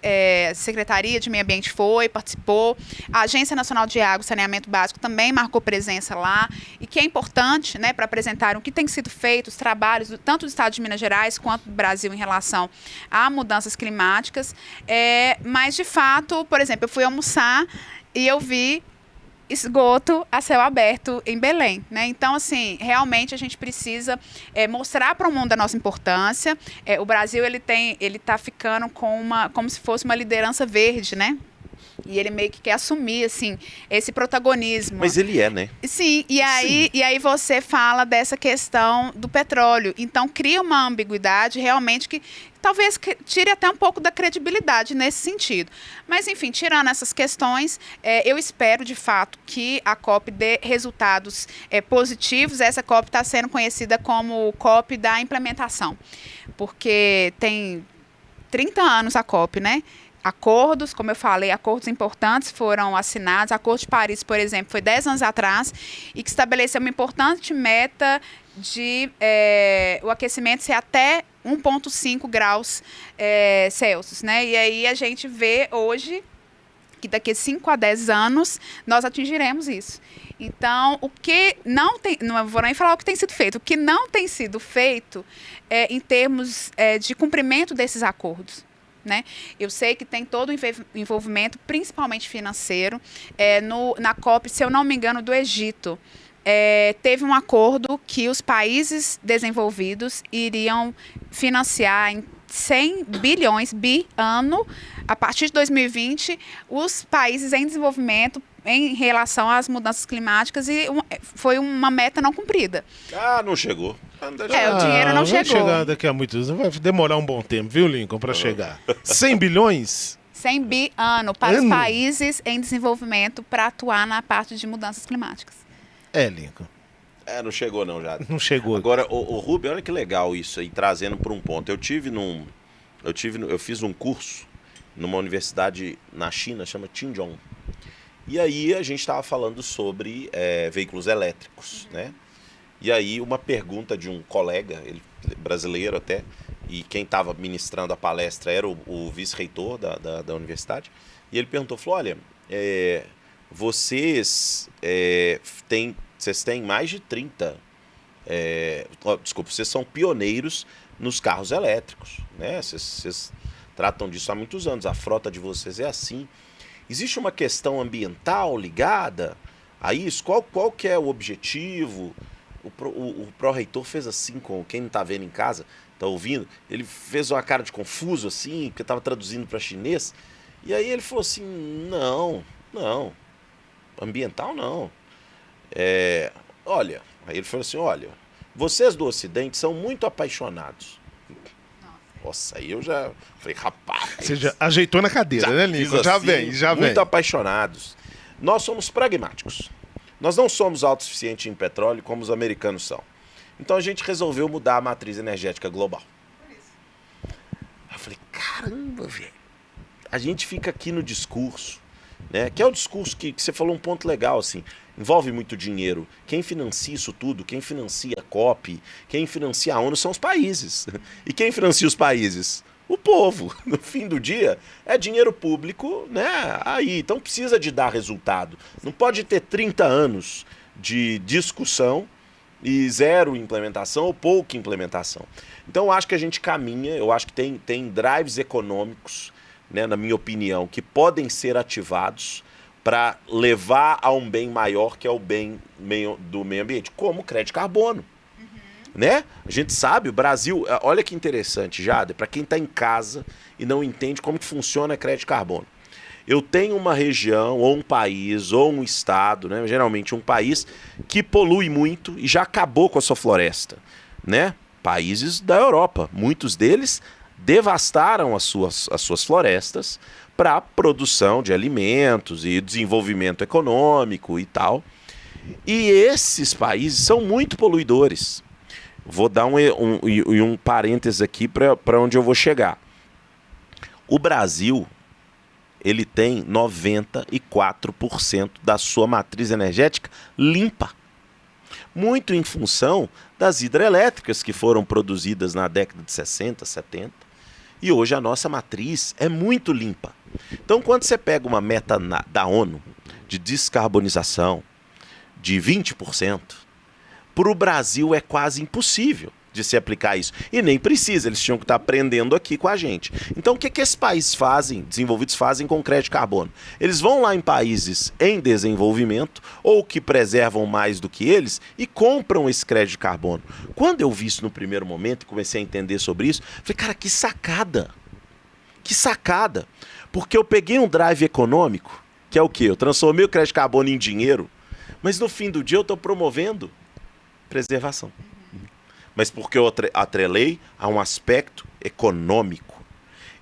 a Secretaria de Meio Ambiente participou, a Agência Nacional de Água e Saneamento Básico também marcou presença lá, e que é importante, né, para apresentar o que tem sido feito, os trabalhos tanto do Estado de Minas Gerais quanto do Brasil em relação a mudanças climáticas. Mas, de fato, por exemplo, eu fui almoçar e eu vi esgoto a céu aberto em Belém, né? Então, assim, realmente a gente precisa mostrar para o mundo a nossa importância. O Brasil ele está ficando como se fosse uma liderança verde, né? E ele meio que quer assumir, assim, esse protagonismo. Mas ele é, né? Sim, e aí você fala dessa questão do petróleo. Então, cria uma ambiguidade realmente que talvez tire até um pouco da credibilidade nesse sentido. Mas, enfim, tirando essas questões, eu espero, de fato, que a COP dê resultados positivos. Essa COP está sendo conhecida como COP da implementação, porque tem 30 anos a COP, né? Acordos, como eu falei, acordos importantes foram assinados. O Acordo de Paris, por exemplo, foi 10 anos atrás e que estabeleceu uma importante meta de o aquecimento ser até 1,5 graus Celsius, né? E aí a gente vê hoje que daqui a 5 a 10 anos nós atingiremos isso. Então, o que não tem, não vou nem falar o que tem sido feito, o que não tem sido feito em termos de cumprimento desses acordos. Né? Eu sei que tem todo o envolvimento, principalmente financeiro. Na COP, se eu não me engano, do Egito, teve um acordo que os países desenvolvidos iriam financiar em 100 bilhões ano, a partir de 2020, os países em desenvolvimento em relação às mudanças climáticas, e foi uma meta não cumprida. Não chegou. O dinheiro não chegou. Vai chegar daqui a muitos anos. Vai demorar um bom tempo, viu, Lincoln, para chegar. 100 bilhões? 100 ano para os países em desenvolvimento para atuar na parte de mudanças climáticas. Lincoln. Não chegou não, já. Não chegou. Agora, o Rubem, olha que legal isso aí, trazendo por um ponto. Eu fiz um curso numa universidade na China, chama Qinzhou. E aí a gente estava falando sobre veículos elétricos, né? E aí uma pergunta de um colega, ele brasileiro até, e quem estava ministrando a palestra era o vice-reitor da universidade, e ele perguntou, falou, olha, vocês têm mais de 30, vocês são pioneiros nos carros elétricos, né? Vocês tratam disso há muitos anos, a frota de vocês é assim. Existe uma questão ambiental ligada a isso? Qual que é o objetivo? O pró-reitor fez assim, com quem não está vendo em casa, está ouvindo, ele fez uma cara de confuso assim, porque estava traduzindo para chinês, e aí ele falou assim, não, ambiental não. Olha, aí ele falou assim, olha, vocês do Ocidente são muito apaixonados. Nossa, aí eu já falei, rapaz... Você já ajeitou na cadeira, né, Lincoln? Já vem. Muito apaixonados. Nós somos pragmáticos. Nós não somos autossuficientes em petróleo como os americanos são. Então a gente resolveu mudar a matriz energética global. Eu falei, caramba, velho. A gente fica aqui no discurso, né? Que é o discurso que você falou um ponto legal, assim. Envolve muito dinheiro. Quem financia isso tudo, quem financia a COP, quem financia a ONU são os países. E quem financia os países? O povo. No fim do dia, é dinheiro público, né? Aí, então precisa de dar resultado. Não pode ter 30 anos de discussão e zero implementação ou pouca implementação. Então eu acho que a gente caminha, eu acho que tem drives econômicos, né, na minha opinião, que podem ser ativados para levar a um bem maior, que é o bem do meio ambiente, como o crédito carbono. Né? A gente sabe, o Brasil, olha que interessante, Jade, para quem está em casa e não entende como que funciona crédito carbono. Eu tenho uma região, ou um país, ou um estado, né? Geralmente um país, que polui muito e já acabou com a sua floresta. Né? Países da Europa, muitos deles devastaram as suas florestas para produção de alimentos e desenvolvimento econômico e tal. E esses países são muito poluidores. Vou dar um parênteses aqui para onde eu vou chegar. O Brasil, ele tem 94% da sua matriz energética limpa. muito em função das hidrelétricas que foram produzidas na década de 60, 70. E hoje a nossa matriz é muito limpa. Então, quando você pega uma meta da ONU de descarbonização de 20%, para o Brasil é quase impossível de se aplicar isso. E nem precisa, eles tinham que estar aprendendo aqui com a gente. Então, o que esses países fazem, desenvolvidos fazem com crédito de carbono? Eles vão lá em países em desenvolvimento, ou que preservam mais do que eles, e compram esse crédito de carbono. Quando eu vi isso no primeiro momento e comecei a entender sobre isso, falei, cara, que sacada! Que sacada! Porque eu peguei um drive econômico, que é o quê? Eu transformei o crédito de carbono em dinheiro, mas no fim do dia eu estou promovendo preservação. Mas porque eu atrelei a um aspecto econômico.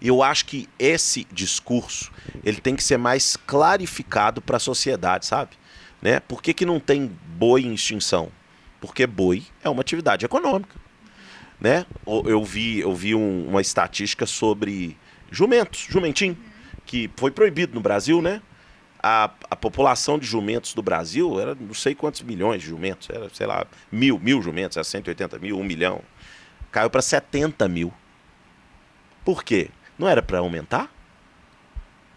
E eu acho que esse discurso ele tem que ser mais clarificado para a sociedade, sabe? Né? Por que não tem boi em extinção? Porque boi é uma atividade econômica. Né? Eu vi uma estatística sobre jumentinho, que foi proibido no Brasil, né? A população de jumentos do Brasil era não sei quantos milhões de jumentos, era, sei lá, mil jumentos, era 180 mil, 1 milhão. Caiu para 70 mil. Por quê? Não era para aumentar?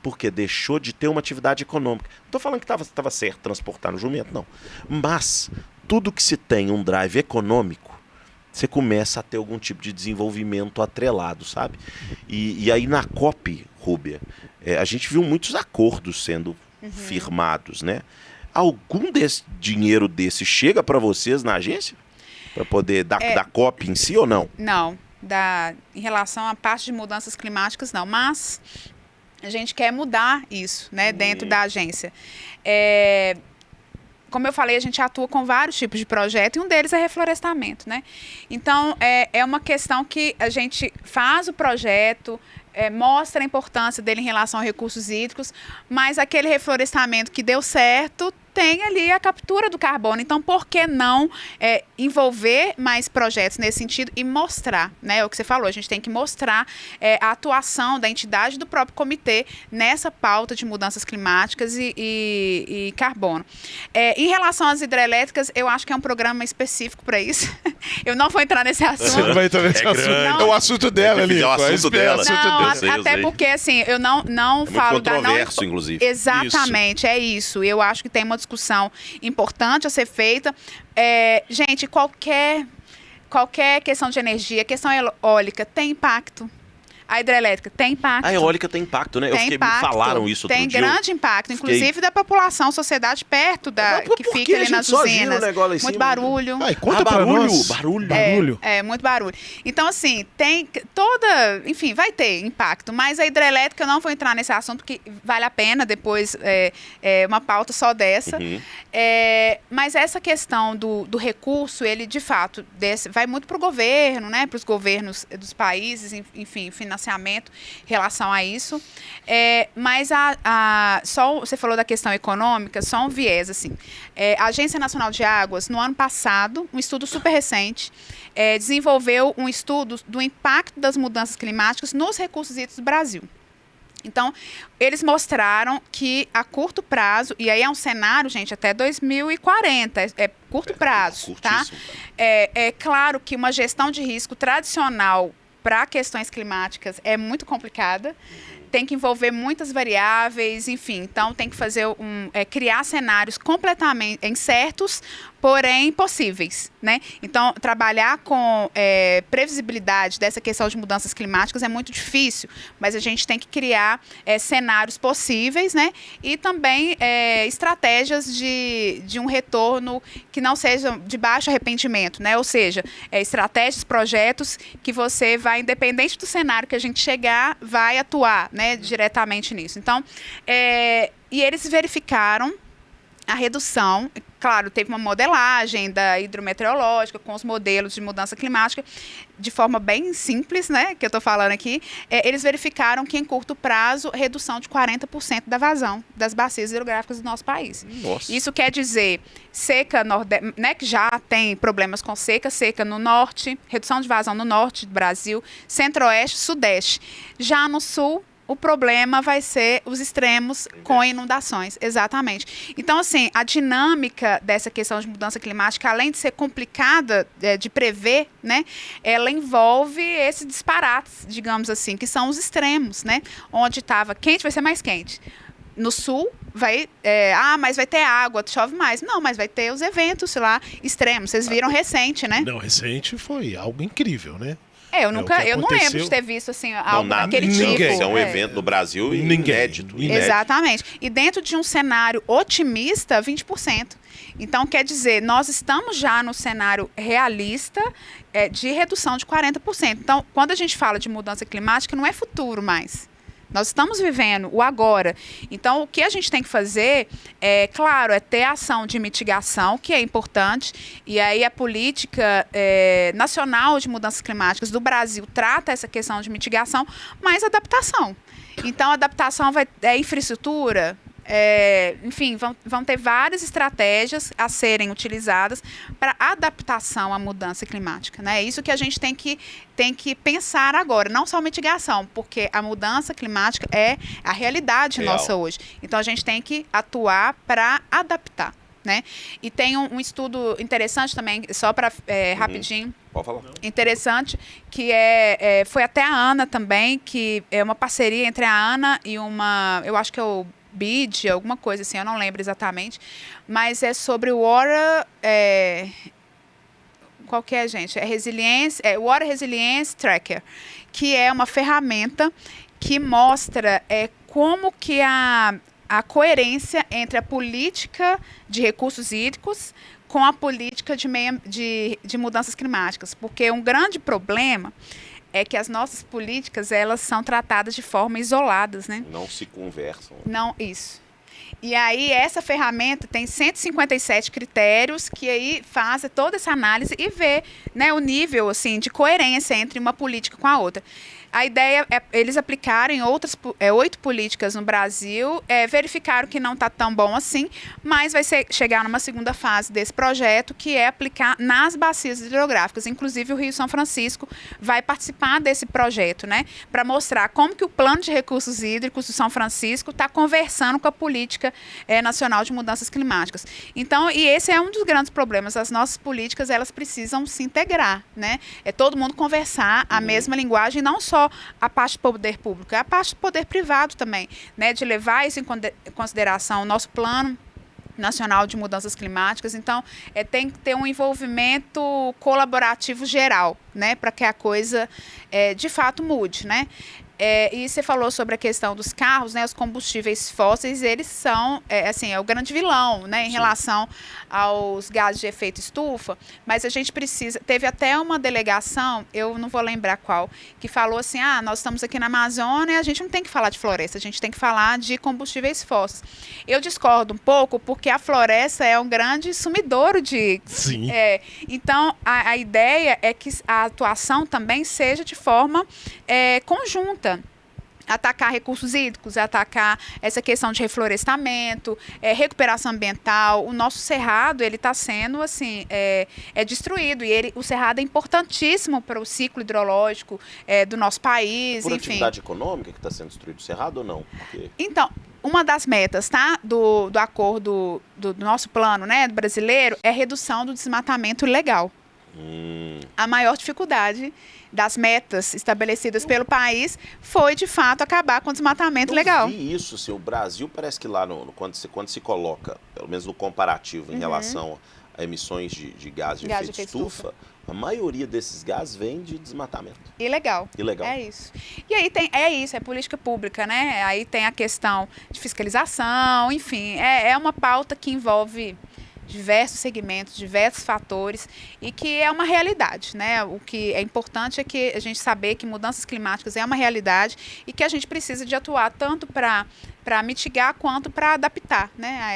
Porque deixou de ter uma atividade econômica. Não estou falando que estava certo transportar no jumento, não. Mas tudo que se tem um drive econômico, você começa a ter algum tipo de desenvolvimento atrelado, sabe? E aí na COP, Rúbia, a gente viu muitos acordos sendo firmados, né? Algum dinheiro desse chega para vocês na agência? Para poder dar COP em si ou não? Não. Em relação à parte de mudanças climáticas, não. Mas a gente quer mudar isso, né, dentro da agência. Como eu falei, a gente atua com vários tipos de projeto e um deles é reflorestamento, né? Então, é uma questão que a gente faz o projeto, mostra a importância dele em relação a recursos hídricos, mas aquele reflorestamento que deu certo tem ali a captura do carbono. Então, por que não envolver mais projetos nesse sentido e mostrar, né? É o que você falou, a gente tem que mostrar a atuação da entidade do próprio comitê nessa pauta de mudanças climáticas e carbono. Em relação às hidrelétricas, eu acho que é um programa específico para isso. Eu não vou entrar nesse assunto. Você não vai entrar nesse assunto. Grande. É o assunto dela ali. É o assunto dela. Não, até porque, assim, eu não falo da... Muito controverso, inclusive. Exatamente, é isso. Eu acho que tem uma discussão importante a ser feita. Gente, qualquer questão de energia, questão eólica tem impacto. A hidrelétrica tem impacto. A eólica tem impacto, né? Me falaram isso outro dia. Tem grande impacto, inclusive da população, sociedade perto que fica ali nas usinas. Muito barulho. Conta pra nós. Barulho. Muito barulho. Então, assim, tem enfim, vai ter impacto, mas a hidrelétrica, eu não vou entrar nesse assunto, porque vale a pena depois uma pauta só dessa. Mas essa questão do recurso, ele, de fato, vai muito para o governo, né? Para os governos dos países, enfim, financiamento em relação a isso. Mas só você falou da questão econômica, só um viés, assim. A Agência Nacional de Águas, no ano passado, um estudo super recente, desenvolveu um estudo do impacto das mudanças climáticas nos recursos hídricos do Brasil. Então, eles mostraram que a curto prazo, e aí é um cenário, gente, até 2040, é curto prazo, tá? É claro que uma gestão de risco tradicional para questões climáticas é muito complicada, tem que envolver muitas variáveis, enfim, então tem que fazer criar cenários completamente incertos, porém possíveis, né? Então, trabalhar com previsibilidade dessa questão de mudanças climáticas é muito difícil, mas a gente tem que criar cenários possíveis, né? E também estratégias de um retorno que não seja de baixo arrependimento, né? Ou seja, estratégias, projetos que você vai, independente do cenário que a gente chegar, vai atuar, né, diretamente nisso. Então, e eles verificaram a redução, claro, teve uma modelagem da hidrometeorológica com os modelos de mudança climática, de forma bem simples, né, que eu estou falando aqui, eles verificaram que em curto prazo, redução de 40% da vazão das bacias hidrográficas do nosso país. Nossa. Isso quer dizer seca, né, que já tem problemas com seca no norte, redução de vazão no norte do Brasil, centro-oeste, sudeste. Já no sul, o problema vai ser os extremos com inundações, exatamente. Então, assim, a dinâmica dessa questão de mudança climática, além de ser complicada de prever, né, ela envolve esses disparates, digamos assim, que são os extremos, né? Onde estava quente, vai ser mais quente. No sul, mas vai ter água, chove mais. Não, mas vai ter os eventos lá extremos. Vocês viram recente, né? Não, recente foi algo incrível, né? Eu não lembro de ter visto assim, algo daquele tipo. Isso é um evento no Brasil inédito. Exatamente. E dentro de um cenário otimista, 20%. Então, quer dizer, nós estamos já no cenário realista de redução de 40%. Então, quando a gente fala de mudança climática, não é futuro mais. Nós estamos vivendo o agora. Então, o que a gente tem que fazer, claro, é ter ação de mitigação, que é importante. E aí a política nacional de mudanças climáticas do Brasil trata essa questão de mitigação, mas adaptação. Então, adaptação é infraestrutura. Enfim, vão ter várias estratégias a serem utilizadas para adaptação à mudança climática, né? É isso que a gente tem que pensar agora, não só mitigação, porque a mudança climática é a realidade nossa hoje. Então, a gente tem que atuar para adaptar, né? E tem um estudo interessante também, só para rapidinho. Pode falar. Interessante, que foi até a ANA também, que é uma parceria entre a ANA e eu acho que é o BID, alguma coisa assim, eu não lembro exatamente, mas é sobre o Water, qual que é, gente? Water Resilience Tracker, que é uma ferramenta que mostra como que a coerência entre a política de recursos hídricos com a política de mudanças climáticas, porque um grande problema é que as nossas políticas, elas são tratadas de forma isoladas, né? Não se conversam. Não, isso. E aí, essa ferramenta tem 157 critérios que aí faz toda essa análise e vê, né, o nível, assim, de coerência entre uma política com a outra. A ideia é eles aplicarem 8 políticas no Brasil, verificaram que não está tão bom assim, mas vai chegar numa segunda fase desse projeto, que é aplicar nas bacias hidrográficas. Inclusive, o Rio São Francisco vai participar desse projeto, né, para mostrar como que o Plano de Recursos Hídricos do São Francisco está conversando com a Política Nacional de Mudanças Climáticas. Então, e esse é um dos grandes problemas. As nossas políticas, elas precisam se integrar, né? É todo mundo conversar a mesma linguagem, não só a parte do poder público, é a parte do poder privado também, né, de levar isso em consideração o nosso Plano Nacional de Mudanças Climáticas. Então, tem que ter um envolvimento colaborativo geral, né, para que a coisa de fato mude, né? E você falou sobre a questão dos carros, né? Os combustíveis fósseis, eles são, o grande vilão, né? Em relação aos gases de efeito estufa. Mas a gente precisa... Teve até uma delegação, eu não vou lembrar qual, que falou assim, nós estamos aqui na Amazônia e a gente não tem que falar de floresta, a gente tem que falar de combustíveis fósseis. Eu discordo um pouco, porque a floresta é um grande sumidouro de... Sim. Então, a ideia é que a atuação também seja de forma conjunta. Atacar recursos hídricos, atacar essa questão de reflorestamento, recuperação ambiental. O nosso cerrado, ele está sendo assim, destruído, e o cerrado é importantíssimo para o ciclo hidrológico do nosso país. Por enfim. Atividade econômica que está sendo destruído o cerrado ou não? Porque... Então, uma das metas, tá, do acordo do nosso plano, né, brasileiro, é a redução do desmatamento ilegal. A maior dificuldade das metas estabelecidas pelo país foi, de fato, acabar com o desmatamento legal. Eu vi isso, assim, o Brasil parece que lá, quando se coloca, pelo menos no comparativo, em relação a emissões de gás de efeito estufa, a maioria desses gases vem de desmatamento. Ilegal. É isso. E aí é política pública, né? Aí tem a questão de fiscalização, enfim, é uma pauta que envolve diversos segmentos, diversos fatores, e que é uma realidade, né? O que é importante é que a gente saber que mudanças climáticas é uma realidade e que a gente precisa de atuar tanto para mitigar quanto para adaptar, né, a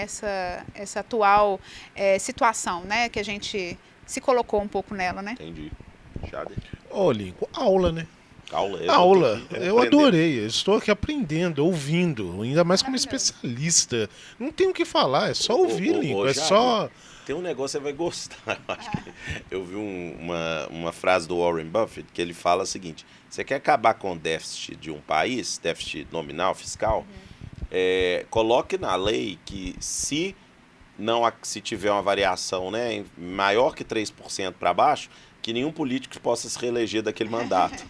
essa atual situação, né, que a gente se colocou um pouco nela, né? Entendi. Jader. Lincoln, aula, né? Aula. Eu adorei. Eu estou aqui aprendendo, ouvindo, ainda mais como especialista. Não tenho o que falar, é só ouvir, Lincoln. É só Tem um negócio que você vai gostar. Eu acho que eu vi uma frase do Warren Buffett que ele fala o seguinte: você quer acabar com o déficit de um país, déficit nominal, fiscal, coloque na lei que se tiver uma variação, né, maior que 3% para baixo, que nenhum político possa se reeleger daquele mandato.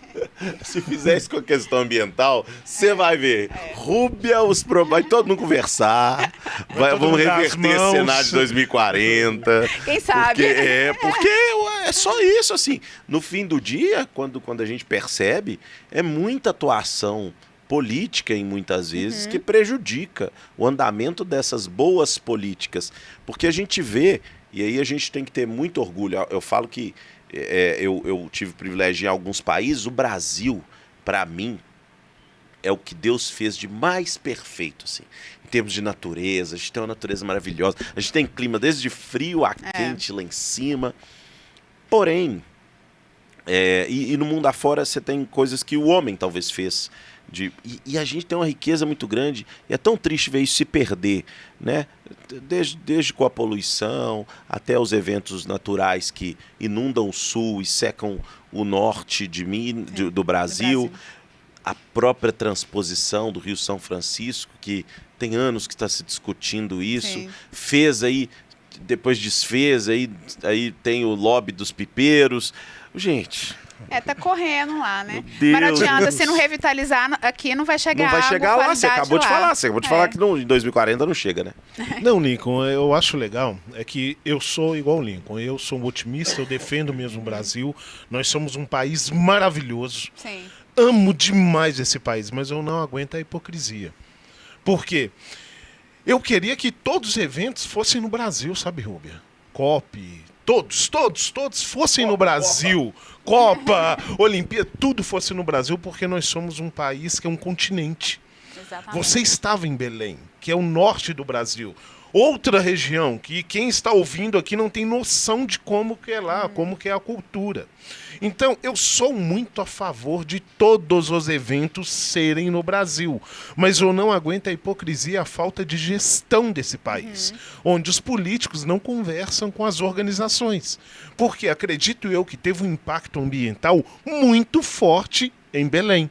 Se fizer isso com a questão ambiental, você vai ver. Rúbia, os problemas. Vai todo mundo conversar. Vamos reverter esse cenário de 2040. Quem sabe? Porque é só isso, assim. No fim do dia, quando a gente percebe, é muita atuação política, em muitas vezes, que prejudica o andamento dessas boas políticas. Porque a gente vê, e aí a gente tem que ter muito orgulho. Eu falo que eu tive privilégio em alguns países. O Brasil, para mim, é o que Deus fez de mais perfeito, assim, em termos de natureza. A gente tem uma natureza maravilhosa. A gente tem clima desde frio a quente lá em cima. Porém, e no mundo afora você tem coisas que o homem talvez fez. E a gente tem uma riqueza muito grande, e é tão triste ver isso se perder, né? Desde com a poluição até os eventos naturais que inundam o sul e secam o norte do Brasil. A própria transposição do Rio São Francisco, que tem anos que está se discutindo isso. Sim. Fez aí, depois desfez, aí tem o lobby dos pipeiros. Gente... tá correndo lá, né? Mas não adianta, se não revitalizar aqui, não vai chegar. Não vai chegar lá, você acabou de falar. Você acabou de falar que em 2040 não chega, né? Não, Lincoln, eu acho legal, é que eu sou igual o Lincoln, eu sou um otimista, eu defendo mesmo o Brasil, nós somos um país maravilhoso. Sim. Amo demais esse país, mas eu não aguento a hipocrisia. Por quê? Eu queria que todos os eventos fossem no Brasil, sabe, Rúbia? COP, todos fossem no Brasil. Copa, Olimpíada, tudo fosse no Brasil, porque nós somos um país que é um continente. Exatamente. Você estava em Belém, que é o norte do Brasil. Outra região que quem está ouvindo aqui não tem noção de como que é lá, como que é a cultura. Então, eu sou muito a favor de todos os eventos serem no Brasil, mas eu não aguento a hipocrisia e a falta de gestão desse país, onde os políticos não conversam com as organizações. Porque acredito eu que teve um impacto ambiental muito forte em Belém.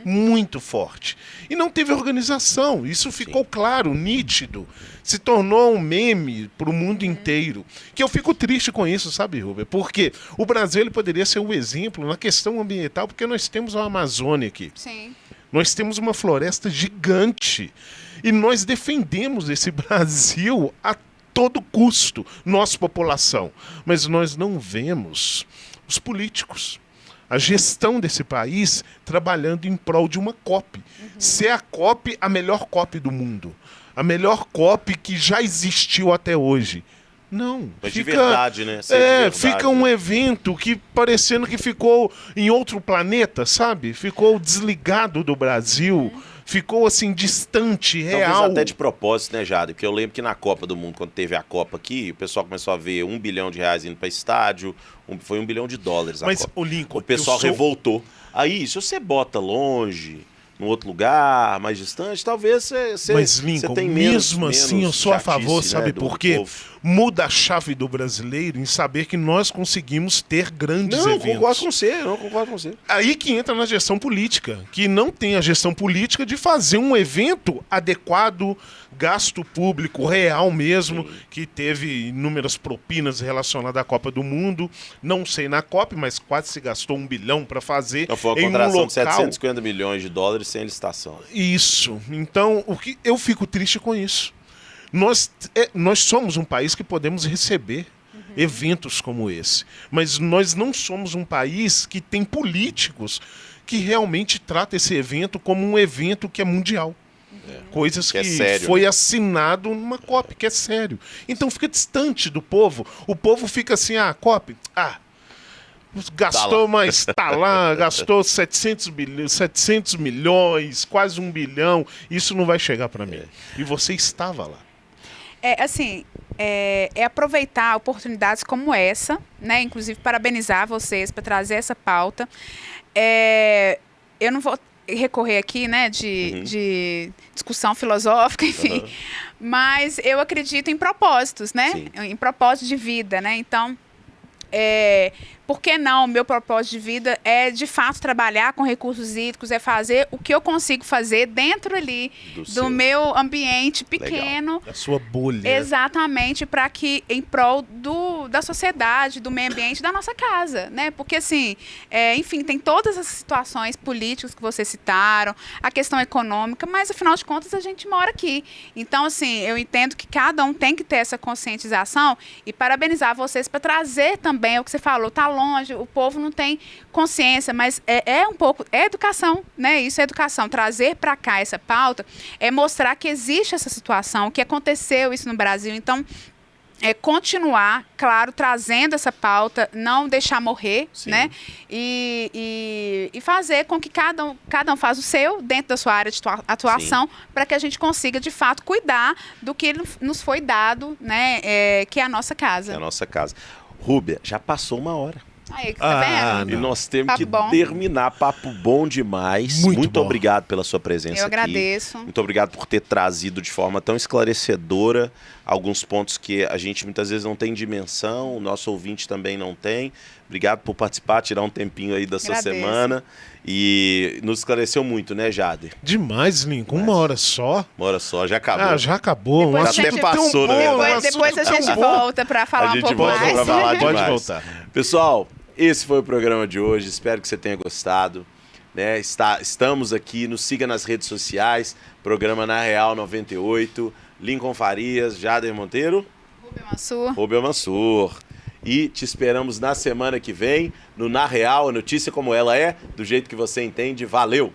Muito forte. E não teve organização. Isso ficou claro, nítido. Se tornou um meme para o mundo inteiro. Que eu fico triste com isso, sabe, Rúbia? Porque o Brasil ele poderia ser um exemplo na questão ambiental, porque nós temos a Amazônia aqui. Sim. Nós temos uma floresta gigante. E nós defendemos esse Brasil a todo custo, nossa população. Mas nós não vemos os políticos, a gestão desse país trabalhando em prol de uma COP. Ser a COP a melhor COP do mundo. A melhor COP que já existiu até hoje. Não. Mas de verdade, né? Ser de verdade, fica um evento que parecendo que ficou em outro planeta, sabe? Ficou desligado do Brasil. Ficou assim, distante, real. Talvez até de propósito, né, Jade? Porque eu lembro que na Copa do Mundo, quando teve a Copa aqui, o pessoal começou a ver R$1 bilhão indo para estádio, foi $1 bilhão a Mas, Copa. O Lincoln, o pessoal revoltou. Aí, se você bota longe, num outro lugar, mais distante, talvez você Mas, Lincoln, tem mesmo assim, eu sou a favor, sabe né, por quê? Muda a chave do brasileiro em saber que nós conseguimos ter grandes eventos. Não concordo com você. Aí que entra na gestão política, que não tem a gestão política de fazer um evento adequado, gasto público real mesmo, que teve inúmeras propinas relacionadas à Copa do Mundo. Não sei na Copa, mas quase se gastou $1 bilhão para fazer então, foi uma em contratação um local. de 750 milhões de dólares sem licitação. Isso. Então, eu fico triste com isso. Nós somos um país que podemos receber eventos como esse, mas nós não somos um país que tem políticos que realmente tratam esse evento como um evento que é mundial. Coisas que é sério, foi né? assinado numa COP, que é sério. Então fica distante do povo. O povo fica assim, COP, gastou, mas tá lá, gastou 700 milhões, quase $1 bilhão, isso não vai chegar para mim. E você estava lá. É aproveitar oportunidades como essa, né? Inclusive parabenizar vocês para trazer essa pauta. Eu não vou recorrer aqui, né, de discussão filosófica, enfim. Mas eu acredito em propósitos, né? Sim. Em propósito de vida, né? Então, por que não? O meu propósito de vida é, de fato, trabalhar com recursos hídricos, é fazer o que eu consigo fazer dentro ali do meu ambiente pequeno. Da sua bolha. Exatamente, para que, em prol da sociedade, do meio ambiente, da nossa casa, né? Porque, assim, enfim, tem todas as situações políticas que vocês citaram, a questão econômica, mas, afinal de contas, a gente mora aqui. Então, assim, eu entendo que cada um tem que ter essa conscientização e parabenizar vocês para trazer também o que você falou, tá longe, o povo não tem consciência, mas é um pouco, é educação, né? Isso é educação. Trazer para cá essa pauta é mostrar que existe essa situação, que aconteceu isso no Brasil. Então, continuar, claro, trazendo essa pauta, não deixar morrer, Sim. né? E fazer com que cada um faz o seu dentro da sua área de atuação, para que a gente consiga, de fato, cuidar do que nos foi dado, né? Que é a nossa casa. É a nossa casa. Rúbia, já passou 1 hora. Aí, tá vendo? E nós temos Papo que bom. terminar. Papo bom demais. Muito bom. Obrigado pela sua presença Eu aqui. agradeço. Muito obrigado por ter trazido de forma tão esclarecedora alguns pontos que a gente muitas vezes não tem dimensão, o nosso ouvinte também não tem. Obrigado por participar, tirar um tempinho aí da sua Agradeço. semana. E nos esclareceu muito, né, Jader? Demais, Lincoln. 1 hora só. 1 hora só, já acabou. Já acabou. Depois Um a assunto gente- tão passou, na bom, verdade. um Depois a assunto gente tão bom. volta para falar A um gente pouco volta mais. pra falar Pode demais. voltar. Pessoal, esse foi o programa de hoje. Espero que você tenha gostado. Né? Estamos aqui, nos siga nas redes sociais. Programa Na Real 98. Lincoln Farias, Jader Monteiro, Rubem Mansur. E te esperamos na semana que vem no Na Real, a notícia como ela é, do jeito que você entende. Valeu!